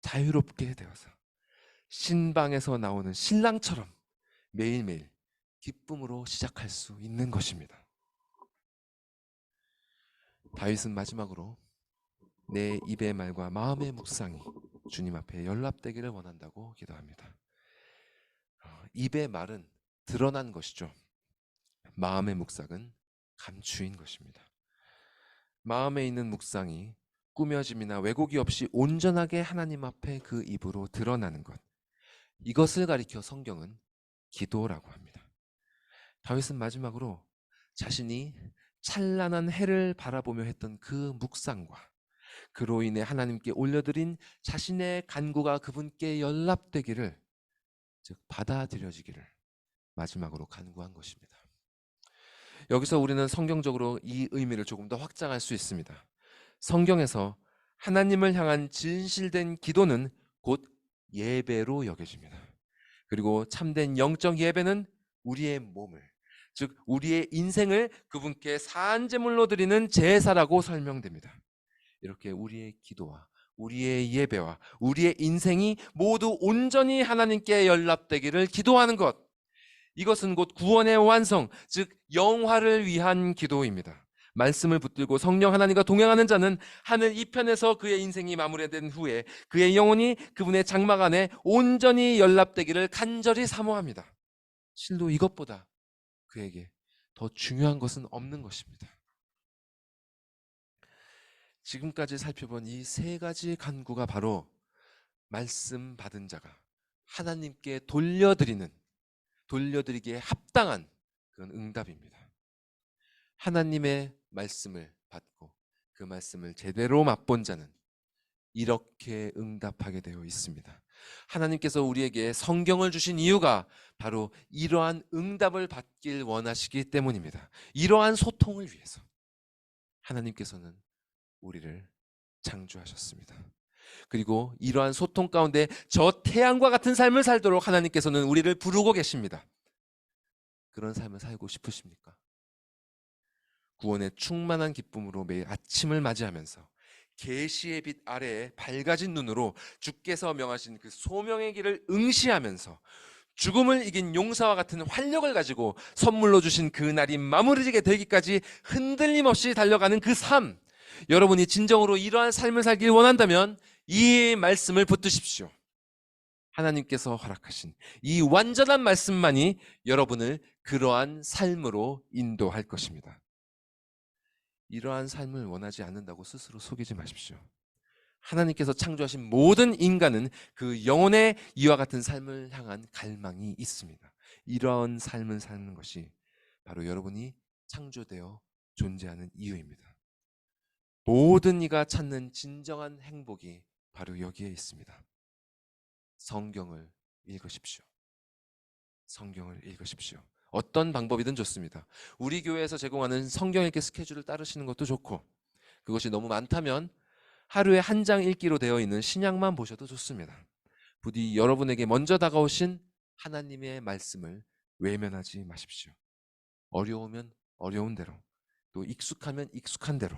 자유롭게 되어서 신방에서 나오는 신랑처럼 매일매일 기쁨으로 시작할 수 있는 것입니다. 다윗은 마지막으로 내 입의 말과 마음의 묵상이 주님 앞에 연락되기를 원한다고 기도합니다. 입의 말은 드러난 것이죠. 마음의 묵상은 감추인 것입니다. 마음에 있는 묵상이 꾸며짐이나 왜곡이 없이 온전하게 하나님 앞에 그 입으로 드러나는 것, 이것을 가리켜 성경은 기도라고 합니다. 다윗은 마지막으로 자신이 찬란한 해를 바라보며 했던 그 묵상과 그로 인해 하나님께 올려드린 자신의 간구가 그분께 연락되기를, 즉 받아들여지기를 마지막으로 간구한 것입니다. 여기서 우리는 성경적으로 이 의미를 조금 더 확장할 수 있습니다. 성경에서 하나님을 향한 진실된 기도는 곧 예배로 여겨집니다. 그리고 참된 영적 예배는 우리의 몸을, 즉 우리의 인생을 그분께 사한제물로 드리는 제사라고 설명됩니다. 이렇게 우리의 기도와 우리의 예배와 우리의 인생이 모두 온전히 하나님께 연락되기를 기도하는 것, 이것은 곧 구원의 완성, 즉 영화를 위한 기도입니다. 말씀을 붙들고 성령 하나님과 동행하는 자는 하늘 이편에서 그의 인생이 마무리된 후에 그의 영혼이 그분의 장막 안에 온전히 연락되기를 간절히 사모합니다. 실로 이것보다 그에게 더 중요한 것은 없는 것입니다. 지금까지 살펴본 이 세 가지 간구가 바로 말씀 받은 자가 하나님께 돌려드리기에 합당한 그런 응답입니다. 하나님의 말씀을 받고 그 말씀을 제대로 맛본 자는 이렇게 응답하게 되어 있습니다. 하나님께서 우리에게 성경을 주신 이유가 바로 이러한 응답을 받길 원하시기 때문입니다. 이러한 소통을 위해서 하나님께서는 우리를 창조하셨습니다. 그리고 이러한 소통 가운데 저 태양과 같은 삶을 살도록 하나님께서는 우리를 부르고 계십니다. 그런 삶을 살고 싶으십니까? 구원의 충만한 기쁨으로 매일 아침을 맞이하면서 계시의 빛 아래에 밝아진 눈으로 주께서 명하신 그 소명의 길을 응시하면서 죽음을 이긴 용사와 같은 활력을 가지고 선물로 주신 그 날이 마무리되게 되기까지 흔들림 없이 달려가는 그 삶, 여러분이 진정으로 이러한 삶을 살길 원한다면 이 말씀을 붙드십시오. 하나님께서 허락하신 이 완전한 말씀만이 여러분을 그러한 삶으로 인도할 것입니다. 이러한 삶을 원하지 않는다고 스스로 속이지 마십시오. 하나님께서 창조하신 모든 인간은 그 영혼의 이와 같은 삶을 향한 갈망이 있습니다. 이러한 삶을 사는 것이 바로 여러분이 창조되어 존재하는 이유입니다. 모든 이가 찾는 진정한 행복이 바로 여기에 있습니다. 성경을 읽으십시오. 성경을 읽으십시오. 어떤 방법이든 좋습니다. 우리 교회에서 제공하는 성경 읽기 스케줄을 따르시는 것도 좋고, 그것이 너무 많다면 하루에 한 장 읽기로 되어 있는 신약만 보셔도 좋습니다. 부디 여러분에게 먼저 다가오신 하나님의 말씀을 외면하지 마십시오. 어려우면 어려운 대로, 또 익숙하면 익숙한 대로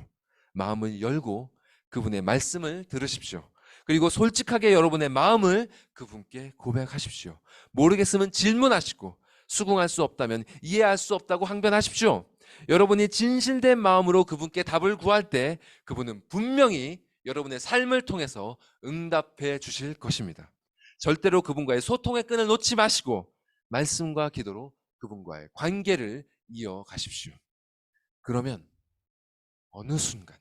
마음을 열고 그분의 말씀을 들으십시오. 그리고 솔직하게 여러분의 마음을 그분께 고백하십시오. 모르겠으면 질문하시고, 수긍할 수 없다면 이해할 수 없다고 항변하십시오. 여러분이 진실된 마음으로 그분께 답을 구할 때 그분은 분명히 여러분의 삶을 통해서 응답해 주실 것입니다. 절대로 그분과의 소통의 끈을 놓지 마시고 말씀과 기도로 그분과의 관계를 이어가십시오. 그러면 어느 순간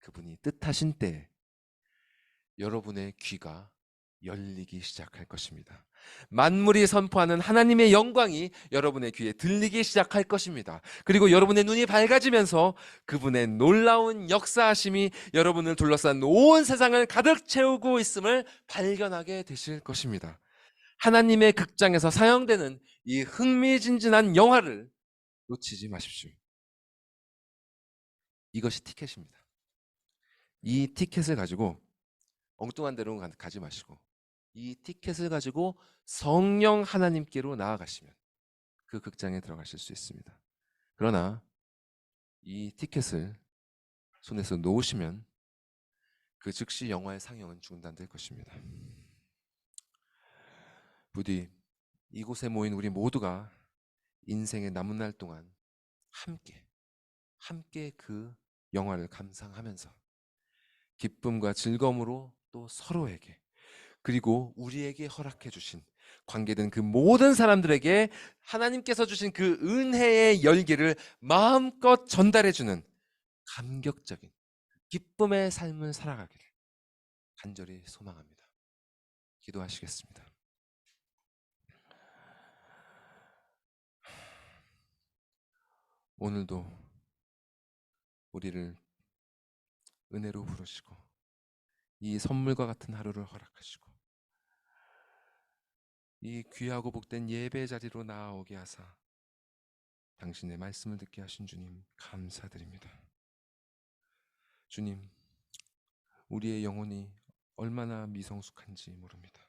그분이 뜻하신 때에 여러분의 귀가 열리기 시작할 것입니다. 만물이 선포하는 하나님의 영광이 여러분의 귀에 들리기 시작할 것입니다. 그리고 여러분의 눈이 밝아지면서 그분의 놀라운 역사하심이 여러분을 둘러싼 온 세상을 가득 채우고 있음을 발견하게 되실 것입니다. 하나님의 극장에서 상영되는 이 흥미진진한 영화를 놓치지 마십시오. 이것이 티켓입니다. 이 티켓을 가지고 엉뚱한 데로 가지 마시고 이 티켓을 가지고 성령 하나님께로 나아가시면 그 극장에 들어가실 수 있습니다. 그러나 이 티켓을 손에서 놓으시면 그 즉시 영화의 상영은 중단될 것입니다. 부디 이곳에 모인 우리 모두가 인생의 남은 날 동안 함께 그 영화를 감상하면서 기쁨과 즐거움으로 또 서로에게 그리고 우리에게 허락해 주신 관계된 그 모든 사람들에게 하나님께서 주신 그 은혜의 열기를 마음껏 전달해 주는 감격적인 기쁨의 삶을 살아가기를 간절히 소망합니다. 기도하시겠습니다. 오늘도 우리를 은혜로 부르시고 이 선물과 같은 하루를 허락하시고 이 귀하고 복된 예배 자리로 나아오게 하사 당신의 말씀을 듣게 하신 주님 감사드립니다. 주님, 우리의 영혼이 얼마나 미성숙한지 모릅니다.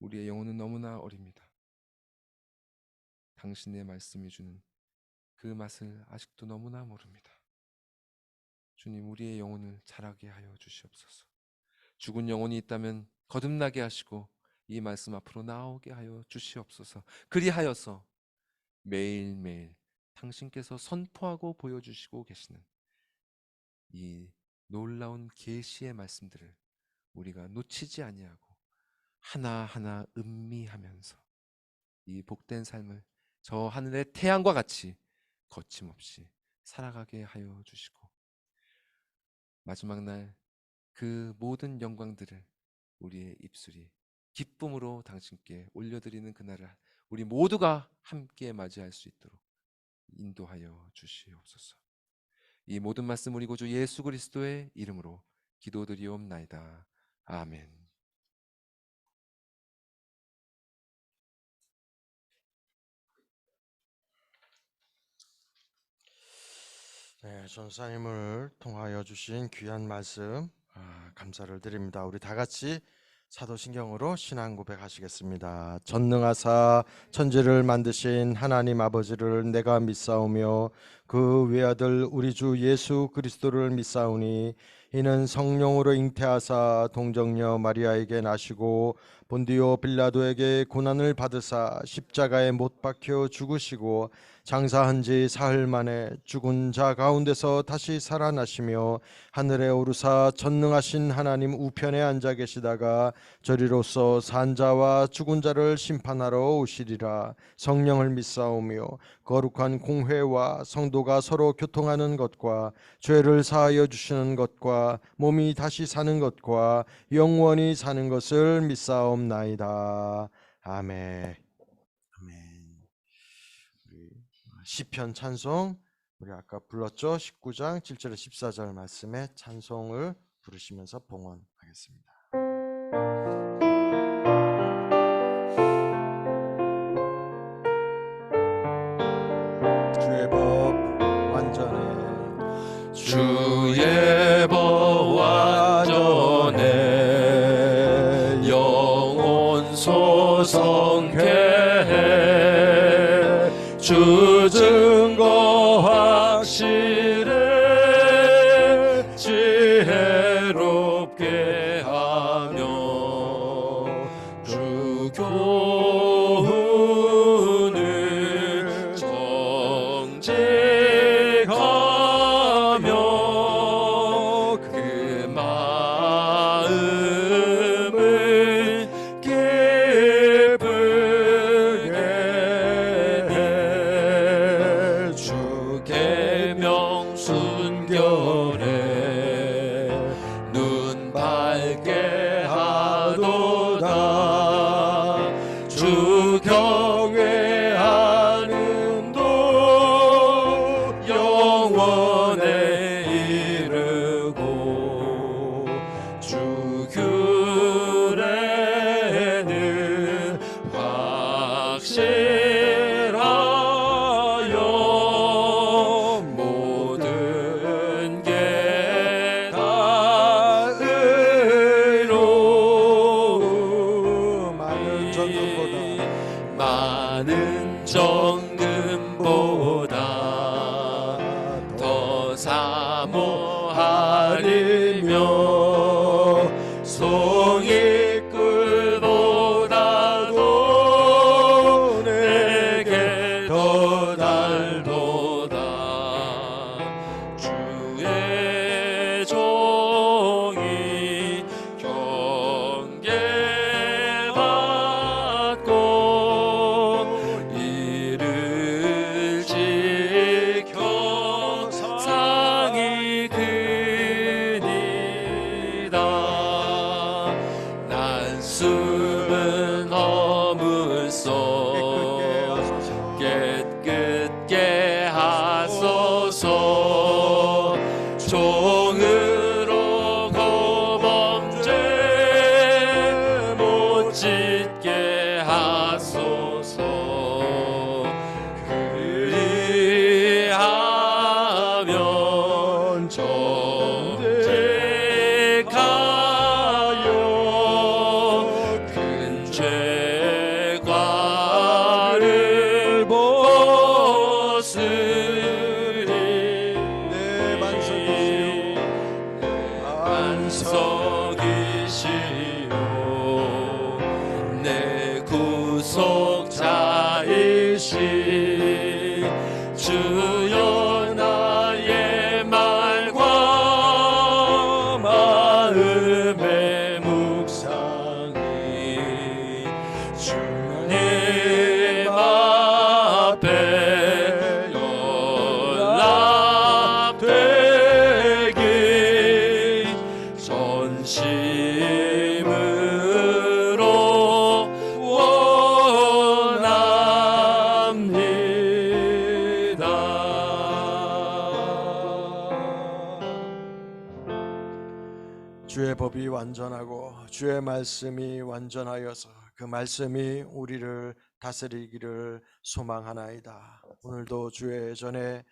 우리의 영혼은 너무나 어립니다. 당신의 말씀이 주는 그 맛을 아직도 너무나 모릅니다. 주님, 우리의 영혼을 자라게 하여 주시옵소서. 죽은 영혼이 있다면 거듭나게 하시고 이 말씀 앞으로 나오게 하여 주시옵소서. 그리하여서 매일매일 당신께서 선포하고 보여주시고 계시는 이 놀라운 계시의 말씀들을 우리가 놓치지 아니하고 하나하나 음미하면서 이 복된 삶을 저 하늘의 태양과 같이 거침없이 살아가게 하여 주시고 마지막 날 그 모든 영광들을 우리의 입술이 기쁨으로 당신께 올려드리는 그날을 우리 모두가 함께 맞이할 수 있도록 인도하여 주시옵소서. 이 모든 말씀 우리 구주 예수 그리스도의 이름으로 기도드리옵나이다. 아멘. 네, 전사님을 통하여 주신 귀한 말씀 감사를 드립니다. 우리 다 같이 사도신경으로 신앙 고백하시겠습니다. 전능하사 천지를 만드신 하나님 아버지를 내가 믿사오며 그 외아들 우리 주 예수 그리스도를 믿사오니 이는 성령으로 잉태하사 동정녀 마리아에게 나시고 본디오 빌라도에게 고난을 받으사 십자가에 못 박혀 죽으시고 장사한 지 사흘 만에 죽은 자 가운데서 다시 살아나시며 하늘에 오르사 전능하신 하나님 우편에 앉아 계시다가 저리로서 산 자와 죽은 자를 심판하러 오시리라. 성령을 믿사오며 거룩한 공회와 성도가 서로 교통하는 것과 죄를 사하여 주시는 것과 몸이 다시 사는 것과 영원히 사는 것을 믿사옵나이다. 아멘. 시편 찬송 우리 아까 불렀죠? 19장 7절 14절 말씀의 찬송을 부르시면서 봉헌하겠습니다. 주의 법 완전해 주의 법 완전해 영혼 소성케 해 주 증거 확실해 지혜롭게 하며 주 교훈을 정직하며 그 말 송이꿀보다도 내게 더 달도다. 주의 종이 경계받고 이를 지켜 상이 크니다. 난 숨은 허물소 깨끗게 하소서. 종으로 고범죄 못 짓게 하소서. 그리하면 정직하여 큰 죄과를 벗으리. 내 반석이시오. 반석이시오 내 구속자이시. 주여 나의 말과 마음의 묵상이 주님 앞에 연락되기 전심으로 원합니다. 주의 법이 완전하고 주의 말씀이 완전하여서 그 말씀이 우리를 다스리기를 소망하나이다. 오늘도 주의 전에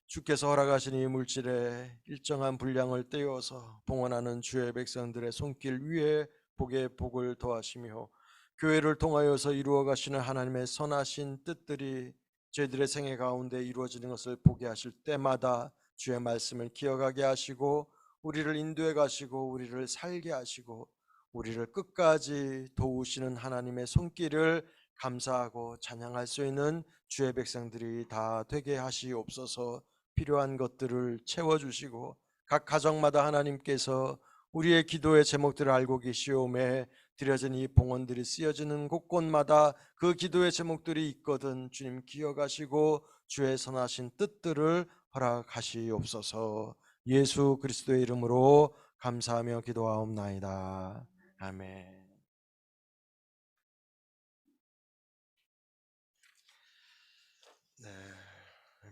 주께서 허락하신 이 물질에 일정한 분량을 떼어서 봉헌하는 주의 백성들의 손길 위에 복의 복을 더하시며 교회를 통하여서 이루어 가시는 하나님의 선하신 뜻들이 저희들의 생애 가운데 이루어지는 것을 보게 하실 때마다 주의 말씀을 기억하게 하시고 우리를 인도해 가시고 우리를 살게 하시고 우리를 끝까지 도우시는 하나님의 손길을 감사하고 찬양할 수 있는 주의 백성들이 다 되게 하시옵소서. 필요한 것들을 채워주시고 각 가정마다 하나님께서 우리의 기도의 제목들을 알고 계시오매 드려진 이 봉헌들이 쓰여지는 곳곳마다 그 기도의 제목들이 있거든 주님 기억하시고 주의 선하신 뜻들을 허락하시옵소서. 예수 그리스도의 이름으로 감사하며 기도하옵나이다. 아멘. 네,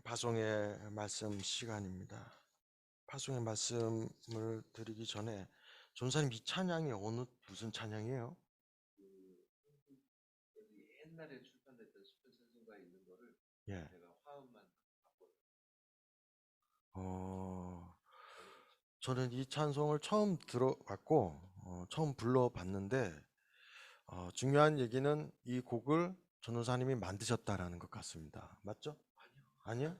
파송의 말씀 시간입니다. 파송의 말씀을 드리기 전에 전사님 이 찬양이 무슨 찬양이에요? 옛날에 출판됐던 시편 찬송가에 있는 거를 예. 제가 화음만 바꿔. 저는 이 찬송을 처음 들어봤고 처음 불러봤는데 중요한 얘기는 이 곡을 전도사님이 만드셨다라는 것 같습니다. 맞죠? 아니요?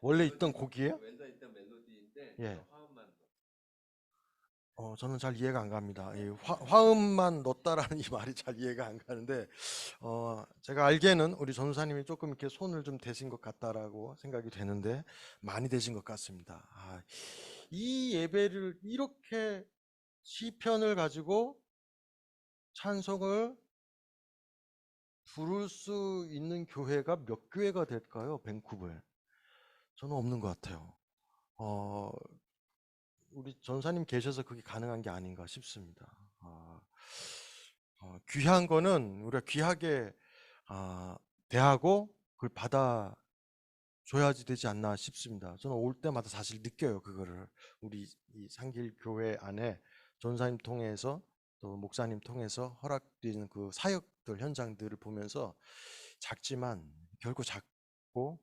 원래 있던 곡이에요? 원래 있던 멜로디인데 예. 화음만 저는 잘 이해가 안 갑니다. 이 화음만 넣었다라는 이 말이 잘 이해가 안 가는데 제가 알기에는 우리 전도사님이 조금 이렇게 손을 좀 대신 것 같다라고 생각이 되는데 많이 대신 것 같습니다. 이 예배를 이렇게 시편을 가지고 찬송을 부를 수 있는 교회가 몇 교회가 될까요? 밴쿠버에. 저는 없는 것 같아요. 우리 전사님 계셔서 그게 가능한 게 아닌가 싶습니다. 귀한 거는 우리가 귀하게 대하고 그걸 받아줘야지 되지 않나 싶습니다. 저는 올 때마다 사실 느껴요. 그거를 우리 이 상길 교회 안에 전사님 통해서 또 목사님 통해서 허락되는 그 사역들 현장들을 보면서 작지만 결코 작고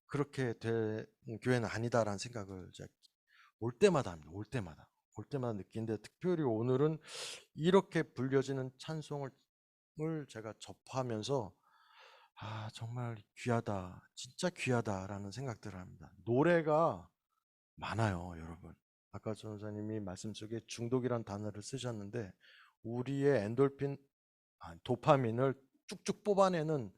그렇게 될 교회는 아니다라는 생각을 제가 올 때마다 합니다. 올 때마다 느끼는데 특별히 오늘은 이렇게 불려지는 찬송을 제가 접하면서 정말 귀하다, 진짜 귀하다라는 생각들을 합니다. 노래가 많아요, 여러분. 아까 전사님이 말씀 속에 중독이란 단어를 쓰셨는데 우리의 도파민을 쭉쭉 뽑아내는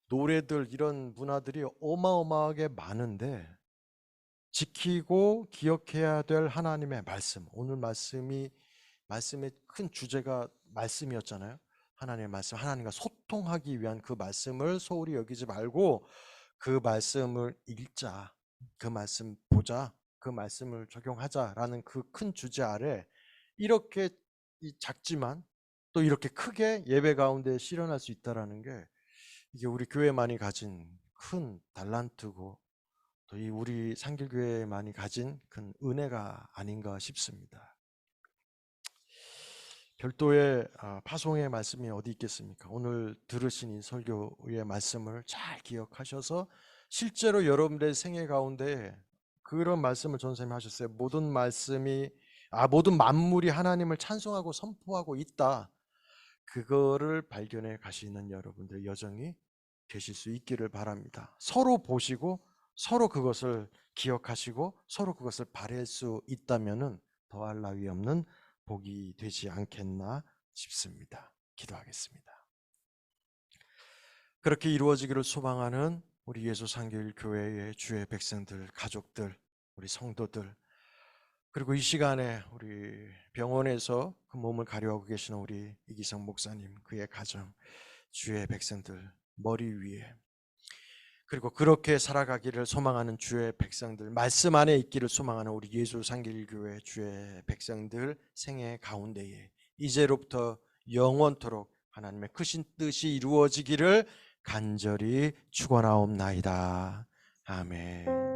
노래들 이런 문화들이 어마어마하게 많은데 지키고 기억해야 될 하나님의 말씀, 오늘 말씀의 큰 주제가 말씀이었잖아요. 하나님의 말씀, 하나님과 소통하기 위한 그 말씀을 소홀히 여기지 말고 그 말씀을 읽자, 그 말씀 보자, 그 말씀을 적용하자라는 그 큰 주제 아래 이렇게 작지만 또 이렇게 크게 예배 가운데 실현할 수 있다라는 게 이게 우리 교회만이 가진 큰 달란트고 또 이 우리 상길교회만이 가진 큰 은혜가 아닌가 싶습니다. 별도의 파송의 말씀이 어디 있겠습니까? 오늘 들으신 이 설교의 말씀을 잘 기억하셔서 실제로 여러분들의 생애 가운데 그런 말씀을 전선생님이 하셨어요. 모든 만물이 하나님을 찬송하고 선포하고 있다. 그거를 발견해 가시는 여러분들 여정이 되실 수 있기를 바랍니다. 서로 보시고 서로 그것을 기억하시고 서로 그것을 바랄 수 있다면은 더할 나위 없는 복이 되지 않겠나 싶습니다. 기도하겠습니다. 그렇게 이루어지기를 소망하는 우리 예수 상길 교회의 주의 백성들, 가족들, 우리 성도들, 그리고 이 시간에 우리 병원에서 그 몸을 가려하고 계시는 우리 이기성 목사님, 그의 가정, 주의 백성들 머리 위에, 그리고 그렇게 살아가기를 소망하는 주의 백성들, 말씀 안에 있기를 소망하는 우리 예수 상길교회 주의 백성들 생애 가운데에 이제로부터 영원토록 하나님의 크신 뜻이 이루어지기를 간절히 축원하옵나이다. 아멘.